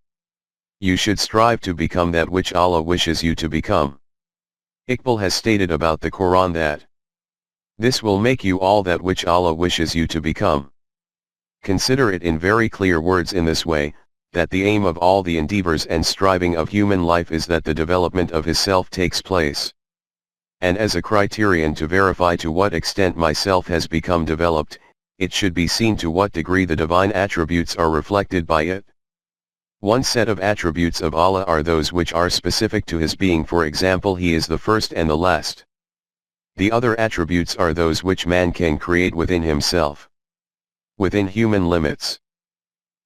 You should strive to become that which Allah wishes you to become. Iqbal has stated about the Quran that this will make you all that which Allah wishes you to become. Consider it in very clear words in this way, that the aim of all the endeavors and striving of human life is that the development of his self takes place. And as a criterion to verify to what extent myself has become developed, it should be seen to what degree the divine attributes are reflected by it. One set of attributes of Allah are those which are specific to His being, for example, He is the first and the last. The other attributes are those which man can create within himself, within human limits.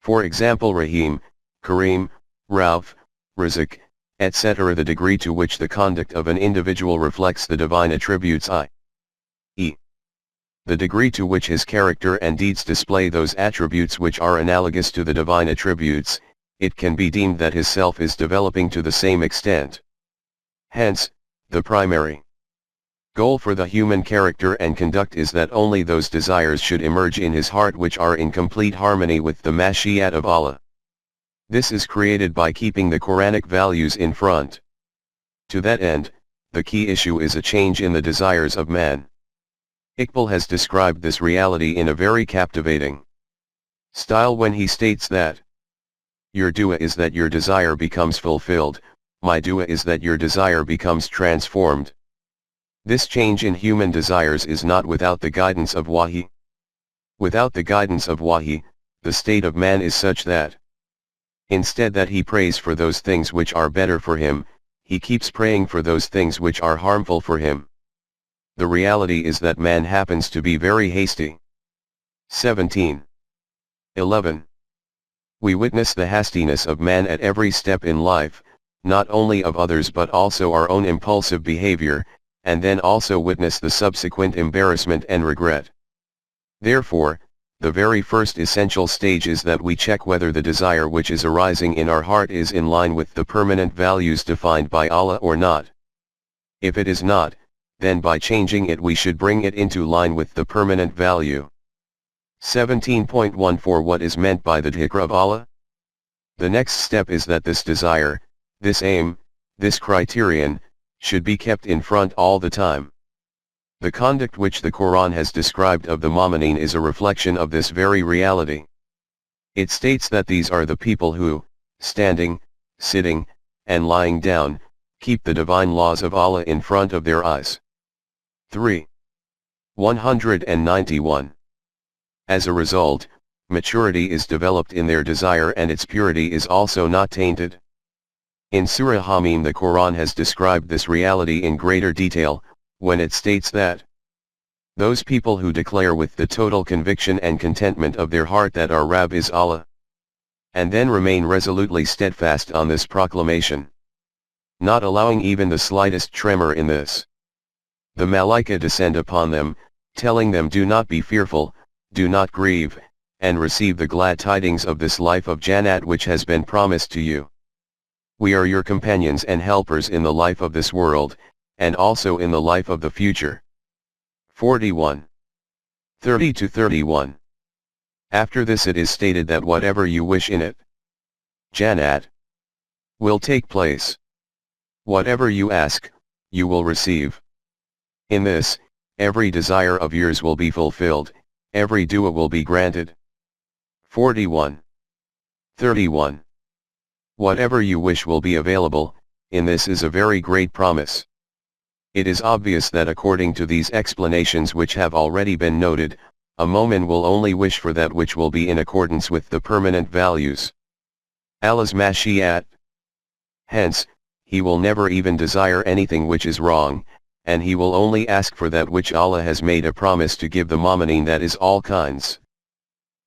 For example, Rahim, Kareem, Rauf, Razak, etc. The degree to which the conduct of an individual reflects the divine attributes i.e. the degree to which his character and deeds display those attributes which are analogous to the divine attributes, it can be deemed that his self is developing to the same extent. Hence, the primary goal for the human character and conduct is that only those desires should emerge in his heart which are in complete harmony with the Mashiach of Allah. This is created by keeping the Quranic values in front. To that end, the key issue is a change in the desires of man. Iqbal has described this reality in a very captivating style when he states that your dua is that your desire becomes fulfilled, my dua is that your desire becomes transformed. This change in human desires is not without the guidance of Wahi. Without the guidance of Wahi, the state of man is such that instead that he prays for those things which are better for him, he keeps praying for those things which are harmful for him. The reality is that man happens to be very hasty. 17. 11. We witness the hastiness of man at every step in life, not only of others but also our own impulsive behavior, and then also witness the subsequent embarrassment and regret. Therefore, the very first essential stage is that we check whether the desire which is arising in our heart is in line with the permanent values defined by Allah or not. If it is not, then by changing it we should bring it into line with the permanent value. 17.14 What is meant by the dhikr of Allah? The next step is that this desire, this aim, this criterion, should be kept in front all the time. The conduct which the Quran has described of the mu'mineen is a reflection of this very reality. It states that these are the people who, standing, sitting, and lying down, keep the divine laws of Allah in front of their eyes. 3. 191. As a result, maturity is developed in their desire and its purity is also not tainted. In Surah Hamim the Quran has described this reality in greater detail, when it states that those people who declare with the total conviction and contentment of their heart that our Rabb is Allah, and then remain resolutely steadfast on this proclamation, not allowing even the slightest tremor in this, the Malaika descend upon them, telling them, do not be fearful, do not grieve, and receive the glad tidings of this life of Jannat which has been promised to you. We are your companions and helpers in the life of this world, and also in the life of the future. 41. 30-31. After this it is stated that whatever you wish in it, Jannat, will take place. Whatever you ask, you will receive. In this, every desire of yours will be fulfilled, every dua will be granted. 41. 31. Whatever you wish will be available, in this is a very great promise. It is obvious that according to these explanations which have already been noted, a mu'min will only wish for that which will be in accordance with the permanent values. Allah's Mashiach. Hence, he will never even desire anything which is wrong, and he will only ask for that which Allah has made a promise to give the mu'minin, that is all kinds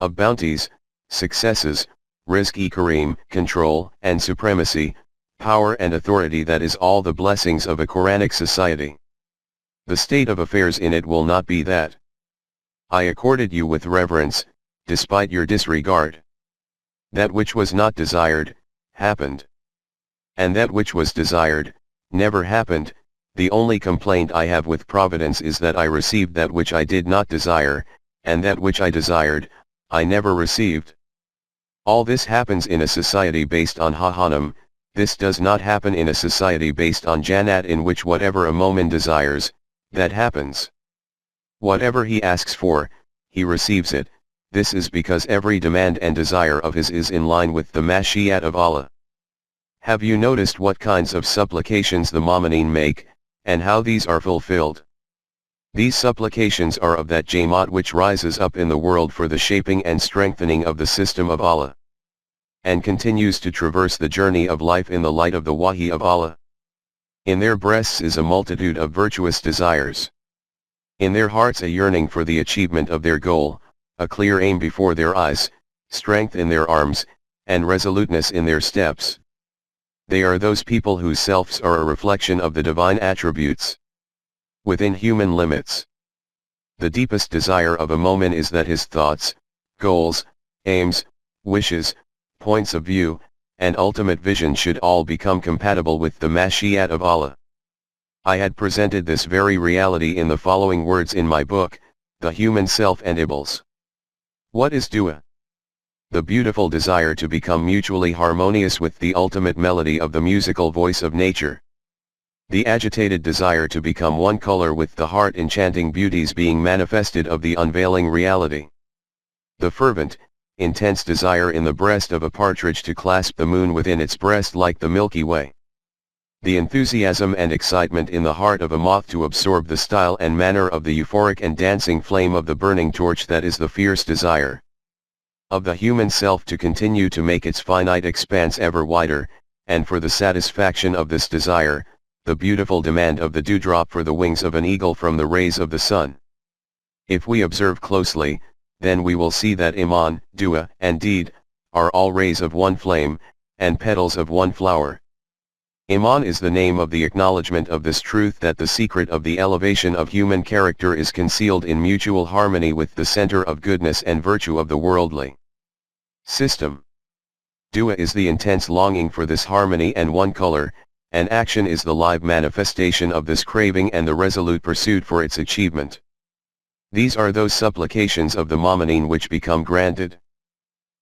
of bounties, successes, rizq-i-kareem, control and supremacy, power and authority, that is all the blessings of a Quranic society. The state of affairs in it will not be that I accorded you with reverence, despite your disregard. That which was not desired, happened. And that which was desired, never happened. The only complaint I have with Providence is that I received that which I did not desire, and that which I desired, I never received. All this happens in a society based on Jahannam. This does not happen in a society based on Jannat, in which whatever a mu'min desires, that happens. Whatever he asks for, he receives it. This is because every demand and desire of his is in line with the mashiat of Allah. Have you noticed what kinds of supplications the mu'minin make, and how these are fulfilled? These supplications are of that Jamaat which rises up in the world for the shaping and strengthening of the system of Allah, and continues to traverse the journey of life in the light of the Wahi of Allah. In their breasts is a multitude of virtuous desires. In their hearts a yearning for the achievement of their goal, a clear aim before their eyes, strength in their arms, and resoluteness in their steps. They are those people whose selves are a reflection of the divine attributes within human limits. The deepest desire of a mu'min is that his thoughts, goals, aims, wishes, points of view, and ultimate vision should all become compatible with the mashiat of Allah. I had presented this very reality in the following words in my book, The Human Self and Iblis. What is dua? The beautiful desire to become mutually harmonious with the ultimate melody of the musical voice of nature. The agitated desire to become one color with the heart-enchanting beauties being manifested of the unveiling reality. The fervent, intense desire in the breast of a partridge to clasp the moon within its breast like the Milky Way. The enthusiasm and excitement in the heart of a moth to absorb the style and manner of the euphoric and dancing flame of the burning torch that is the fierce desire of the human self to continue to make its finite expanse ever wider, and for the satisfaction of this desire, the beautiful demand of the dewdrop for the wings of an eagle from the rays of the sun. If we observe closely, then we will see that iman, dua, and deed, are all rays of one flame, and petals of one flower. Iman is the name of the acknowledgement of this truth, that the secret of the elevation of human character is concealed in mutual harmony with the center of goodness and virtue of the worldly system. Dua is the intense longing for this harmony and one color, and action is the live manifestation of this craving and the resolute pursuit for its achievement. These are those supplications of the mu'minin which become granted.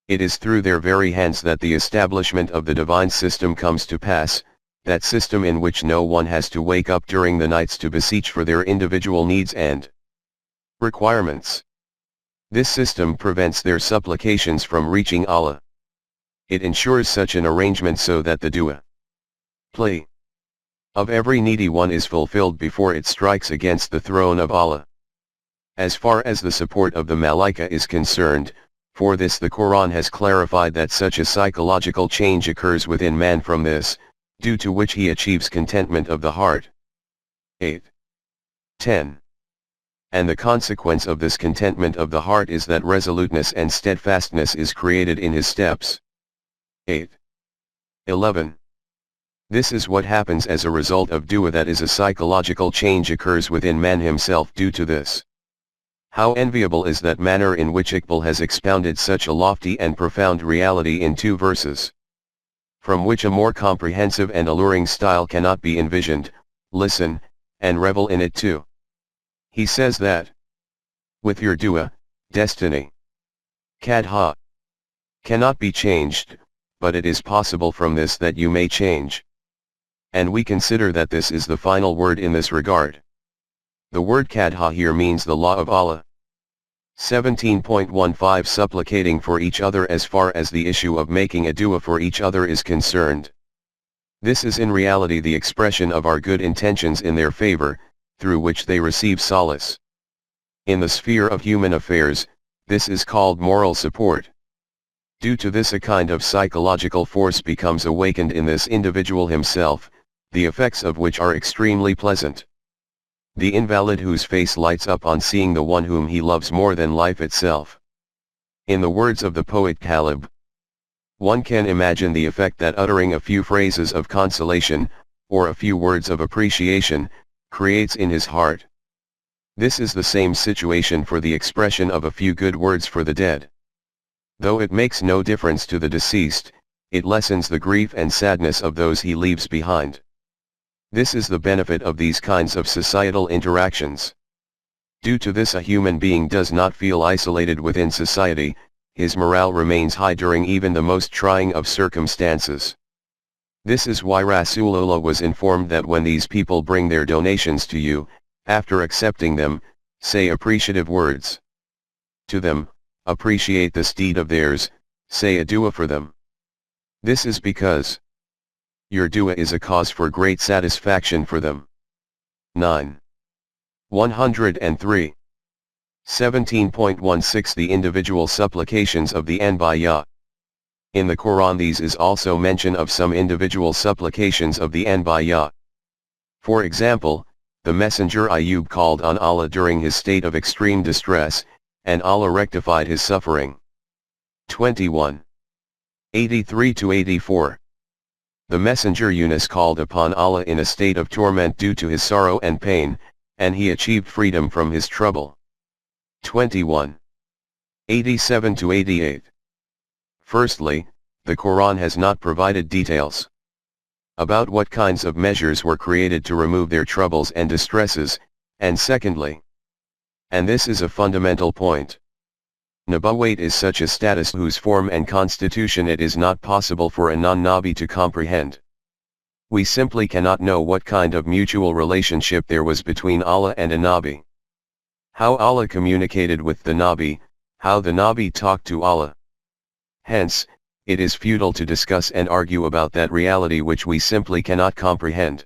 It is through their very hands that the establishment of the divine system comes to pass, that system in which no one has to wake up during the nights to beseech for their individual needs and requirements. This system prevents their supplications from reaching Allah. It ensures such an arrangement so that the dua, plea, of every needy one is fulfilled before it strikes against the throne of Allah. As far as the support of the Malaika is concerned, for this the Quran has clarified that such a psychological change occurs within man from this, due to which he achieves contentment of the heart. 8. 10. And the consequence of this contentment of the heart is that resoluteness and steadfastness is created in his steps. 8. 11. This is what happens as a result of dua, that is a psychological change occurs within man himself due to this. How enviable is that manner in which Iqbal has expounded such a lofty and profound reality in 2 verses, from which a more comprehensive and alluring style cannot be envisioned. Listen, and revel in it too. He says that, with your dua, destiny, kadha, cannot be changed, but it is possible from this that you may change. And we consider that this is the final word in this regard. The word kadha here means the law of Allah. 17.15 Supplicating for each other as far as the issue of making a dua for each other is concerned. This is in reality the expression of our good intentions in their favor, through which they receive solace. In the sphere of human affairs, this is called moral support. Due to this, a kind of psychological force becomes awakened in this individual himself, the effects of which are extremely pleasant. The invalid whose face lights up on seeing the one whom he loves more than life itself. In the words of the poet Caleb, one can imagine the effect that uttering a few phrases of consolation, or a few words of appreciation, creates in his heart. This is the same situation for the expression of a few good words for the dead. Though it makes no difference to the deceased, it lessens the grief and sadness of those he leaves behind. This is the benefit of these kinds of societal interactions. Due to this, a human being does not feel isolated within society, his morale remains high during even the most trying of circumstances. This is why Rasulullah was informed that when these people bring their donations to you, after accepting them, say appreciative words to them, appreciate this deed of theirs, say a dua for them. This is because your dua is a cause for great satisfaction for them. 9. 103. 17.16 The individual supplications of the Anbiya. In the Quran these is also mention of some individual supplications of the Anbiya. For example, the messenger Ayub called on Allah during his state of extreme distress, and Allah rectified his suffering. 21. 83-84. The messenger Yunus called upon Allah in a state of torment due to his sorrow and pain, and he achieved freedom from his trouble. 21. 87-88. Firstly, the Quran has not provided details about what kinds of measures were created to remove their troubles and distresses, and secondly, and this is a fundamental point, Nubuwwat is such a status whose form and constitution it is not possible for a non-Nabi to comprehend. We simply cannot know what kind of mutual relationship there was between Allah and a Nabi. How Allah communicated with the Nabi, how the Nabi talked to Allah. Hence, it is futile to discuss and argue about that reality which we simply cannot comprehend.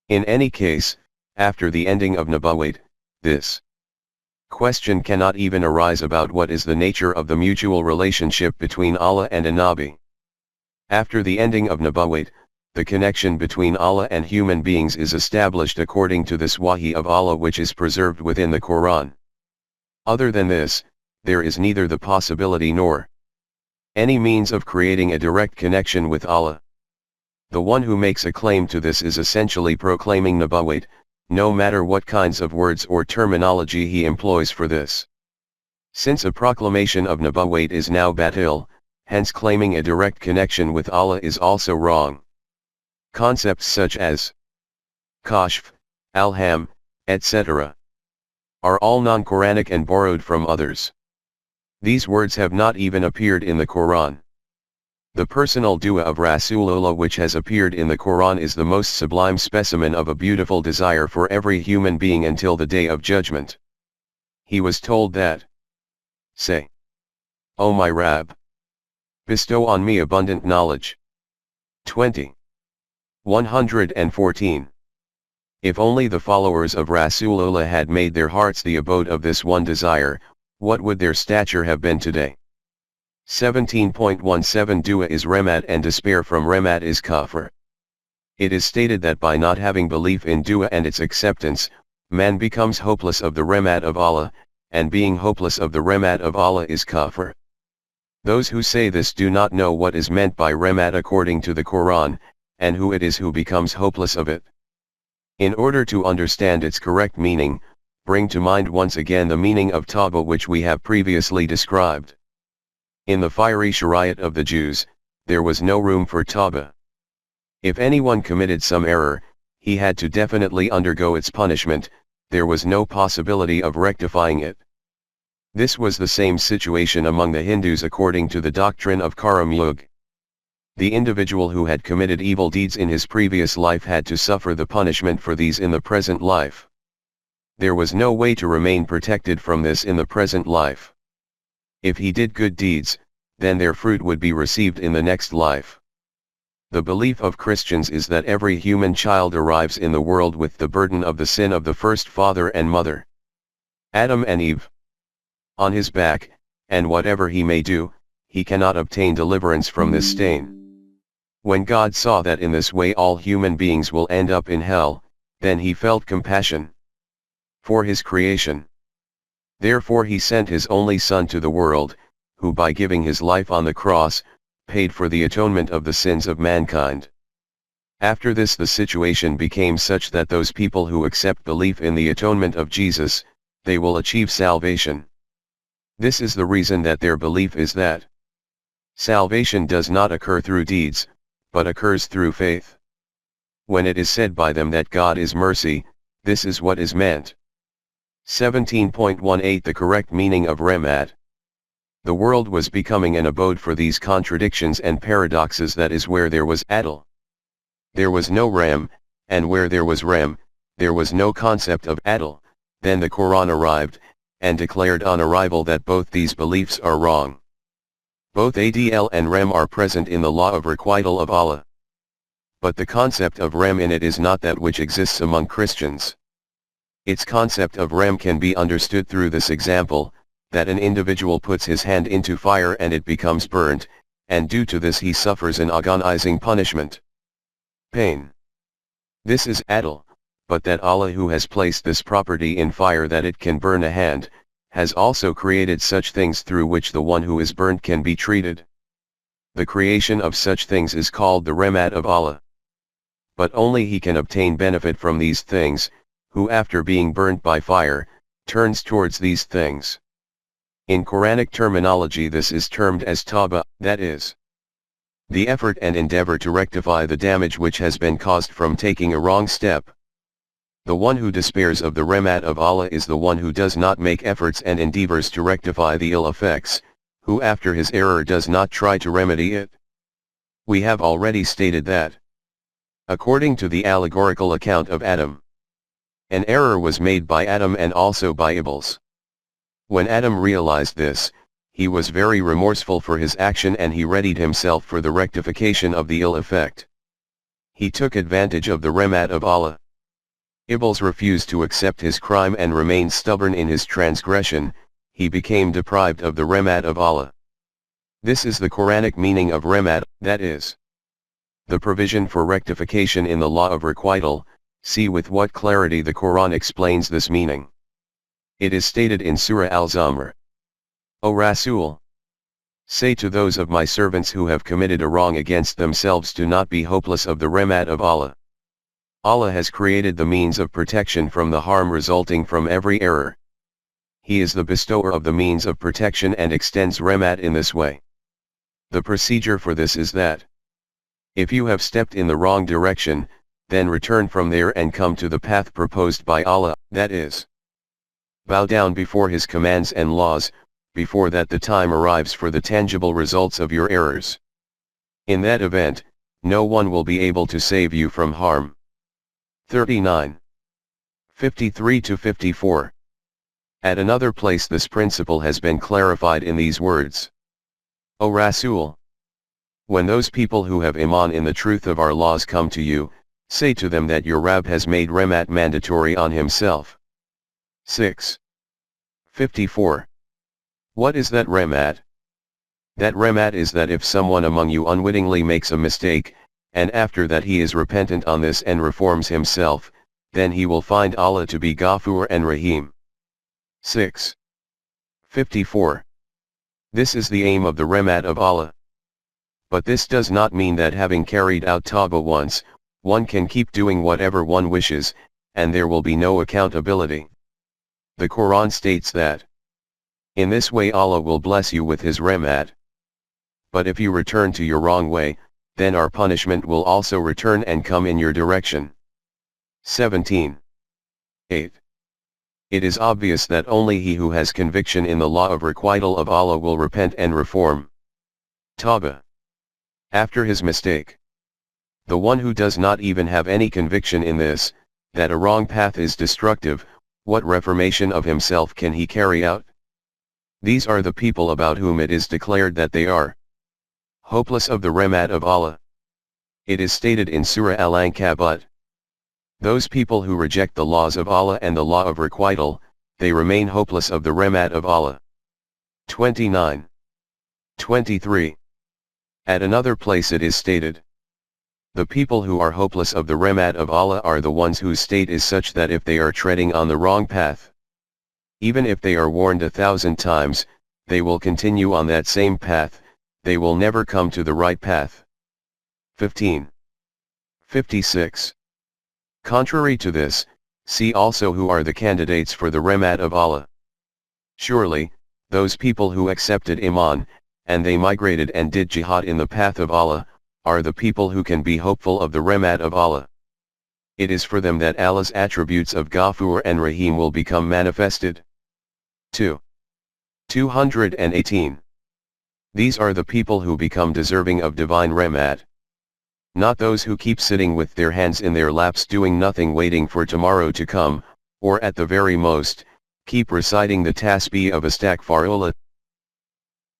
In any case, after the ending of Nubuwwat, this question cannot even arise about what is the nature of the mutual relationship between Allah and a Nabi. After the ending of Nubuwwat, the connection between Allah and human beings is established according to this wahi of Allah which is preserved within the Quran. Other than this, there is neither the possibility nor any means of creating a direct connection with Allah. The one who makes a claim to this is essentially proclaiming Nubuwwat, no matter what kinds of words or terminology he employs for this. Since a proclamation of Nubuwwat is now batil, hence claiming a direct connection with Allah is also wrong. Concepts such as Kashf, Alham, etc. are all non-Quranic and borrowed from others. These words have not even appeared in the Quran. The personal dua of Rasulullah which has appeared in the Quran is the most sublime specimen of a beautiful desire for every human being until the Day of Judgment. He was told that, say, O my Rabb, bestow on me abundant knowledge. 20. 114. If only the followers of Rasulullah had made their hearts the abode of this one desire, what would their stature have been today? 17.17 Dua is remad and despair from remad is kafir. It is stated that by not having belief in dua and its acceptance, man becomes hopeless of the remad of Allah, and being hopeless of the remad of Allah is kafir. Those who say this do not know what is meant by remad according to the Quran, and who it is who becomes hopeless of it. In order to understand its correct meaning, bring to mind once again the meaning of tawbah which we have previously described. In the fiery shariat of the Jews, there was no room for tawbah. If anyone committed some error, he had to definitely undergo its punishment, there was no possibility of rectifying it. This was the same situation among the Hindus according to the doctrine of Karam Yug. The individual who had committed evil deeds in his previous life had to suffer the punishment for these in the present life. There was no way to remain protected from this in the present life. If he did good deeds, then their fruit would be received in the next life. The belief of Christians is that every human child arrives in the world with the burden of the sin of the first father and mother, Adam and Eve, on his back, and whatever he may do, he cannot obtain deliverance from this stain. When God saw that in this way all human beings will end up in hell, then he felt compassion for his creation. Therefore he sent his only Son to the world, who by giving his life on the cross, paid for the atonement of the sins of mankind. After this the situation became such that those people who accept belief in the atonement of Jesus, they will achieve salvation. This is the reason that their belief is that salvation does not occur through deeds, but occurs through faith. When it is said by them that God is mercy, this is what is meant. 17.18 The correct meaning of Remat. The world was becoming an abode for these contradictions and paradoxes, that is where there was Adil. There was no Ram, and where there was Ram, there was no concept of Adil. Then the Quran arrived, and declared on arrival that both these beliefs are wrong. Both Adl and Ram are present in the law of requital of Allah. But the concept of Ram in it is not that which exists among Christians. Its concept of Ram can be understood through this example, that an individual puts his hand into fire and it becomes burnt, and due to this he suffers an agonizing punishment. Pain. This is Adl, but that Allah, who has placed this property in fire that it can burn a hand, has also created such things through which the one who is burnt can be treated. The creation of such things is called the Remat of Allah. But only he can obtain benefit from these things, who after being burnt by fire, turns towards these things. In Quranic terminology this is termed as tawbah, that is, the effort and endeavor to rectify the damage which has been caused from taking a wrong step. The one who despairs of the Remat of Allah is the one who does not make efforts and endeavors to rectify the ill effects, who after his error does not try to remedy it. We have already stated that, according to the allegorical account of Adam, an error was made by Adam and also by Iblis. When Adam realized this, he was very remorseful for his action and he readied himself for the rectification of the ill effect. He took advantage of the Remat of Allah. Iblis refused to accept his crime and remained stubborn in his transgression. He became deprived of the Remat of Allah. This is the Quranic meaning of Remat, that is, the provision for rectification in the law of requital. See with what clarity the Quran explains this meaning. It is stated in Surah Al-Zumar, O Rasool, say to those of my servants who have committed a wrong against themselves, do not be hopeless of the Remat of Allah. Allah has created the means of protection from the harm resulting from every error. He is the bestower of the means of protection and extends Remat in this way. The procedure for this is that, if you have stepped in the wrong direction, then return from there and come to the path proposed by Allah, that is, bow down before His commands and laws, before that the time arrives for the tangible results of your errors. In that event, no one will be able to save you from harm. 39. 53-54. At another place this principle has been clarified in these words. O Rasool, when those people who have iman in the truth of our laws come to you, say to them that your Rabb has made Remat mandatory on himself. 6. 54. What is that Remat? That Remat is that if someone among you unwittingly makes a mistake, and after that he is repentant on this and reforms himself, then he will find Allah to be Ghafur and Rahim. 6. 54. This is the aim of the Remat of Allah. But this does not mean that having carried out Tawbah once, one can keep doing whatever one wishes, and there will be no accountability. The Quran states that, in this way Allah will bless you with His Remat. But if you return to your wrong way, then our punishment will also return and come in your direction. 17. 8. It is obvious that only he who has conviction in the law of requital of Allah will repent and reform. Tawbah. After his mistake. The one who does not even have any conviction in this, that a wrong path is destructive, what reformation of himself can he carry out? These are the people about whom it is declared that they are hopeless of the Remat of Allah. It is stated in Surah Al-Ankabut. Those people who reject the laws of Allah and the law of requital, they remain hopeless of the Remat of Allah. 29. 23. At another place it is stated, The people who are hopeless of the Rahmat of Allah are the ones whose state is such that if they are treading on the wrong path, even if they are warned 1,000 times, they will continue on that same path, they will never come to the right path. 15. 56. Contrary to this, see also who are the candidates for the Rahmat of Allah. Surely, those people who accepted Iman, and they migrated and did jihad in the path of Allah, are the people who can be hopeful of the Rahmat of Allah. It is for them that Allah's attributes of Ghafur and Rahim will become manifested. 2. 218. These are the people who become deserving of divine Rahmat. Not those who keep sitting with their hands in their laps doing nothing waiting for tomorrow to come, or at the very most, keep reciting the tasbih of Astaghfirullah.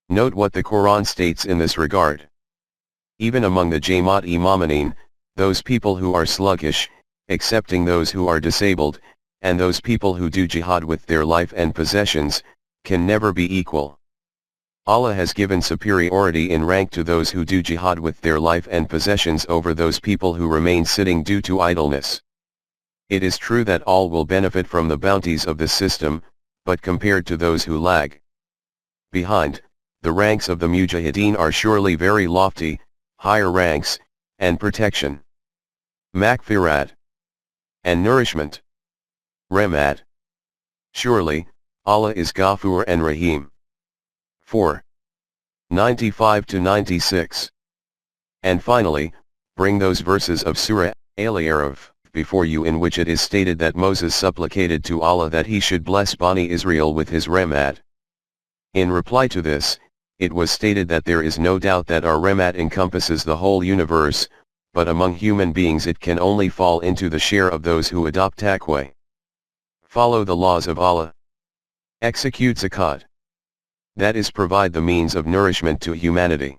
Note what the Quran states in this regard. Even among the Jamaat-e-Mu'minin, those people who are sluggish, excepting those who are disabled, and those people who do jihad with their life and possessions, can never be equal. Allah has given superiority in rank to those who do jihad with their life and possessions over those people who remain sitting due to idleness. It is true that all will benefit from the bounties of this system, but compared to those who lag behind, the ranks of the Mujahideen are surely very lofty, higher ranks, and protection, Maghfirat, and nourishment, Rahmat. Surely, Allah is Ghafur and Rahim. 4. 95 to 96. And finally, bring those verses of Surah Al-A'raf before you in which it is stated that Moses supplicated to Allah that he should bless Bani Israel with his Rahmat. In reply to this, it was stated that there is no doubt that our Rahmat encompasses the whole universe, but among human beings it can only fall into the share of those who adopt taqwa, follow the laws of Allah, execute zakat, that is, provide the means of nourishment to humanity,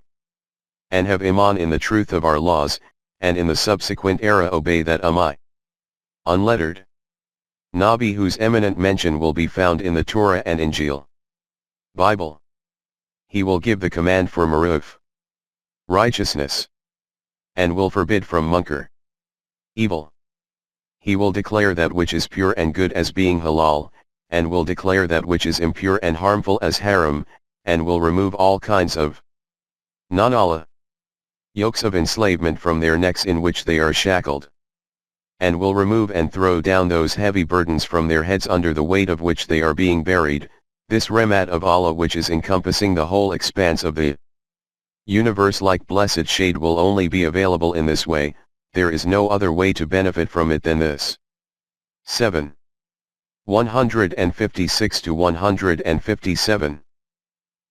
and have iman in the truth of our laws, and in the subsequent era obey that unlettered Nabi whose eminent mention will be found in the Torah and Injil Bible. He will give the command for maruf, righteousness, and will forbid from munkar, evil. He will declare that which is pure and good as being halal, and will declare that which is impure and harmful as haram, and will remove all kinds of non-Allah yokes of enslavement from their necks in which they are shackled, and will remove and throw down those heavy burdens from their heads under the weight of which they are being buried. This Rahmat of Allah which is encompassing the whole expanse of the universe like blessed shade will only be available in this way, there is no other way to benefit from it than this. 7. 156 to 157.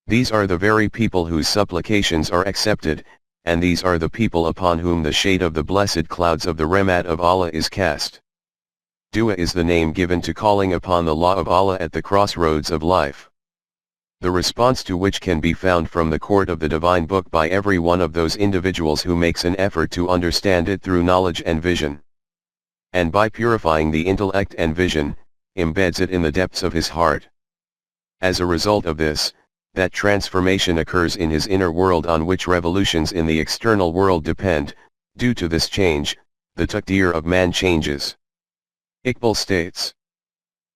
These are the very people whose supplications are accepted, and these are the people upon whom the shade of the blessed clouds of the Rahmat of Allah is cast. Dua is the name given to calling upon the law of Allah at the crossroads of life. The response to which can be found from the court of the divine book by every one of those individuals who makes an effort to understand it through knowledge and vision, and by purifying the intellect and vision, embeds it in the depths of his heart. As a result of this, that transformation occurs in his inner world on which revolutions in the external world depend. Due to this change, the taqdeer of man changes. Iqbal states,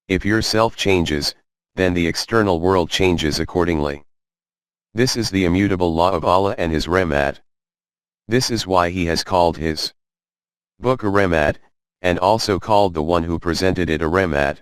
if your self changes, then the external world changes accordingly. This is the immutable law of Allah and his Rahmat. This is why he has called his book a Rahmat, and also called the one who presented it a Rahmat.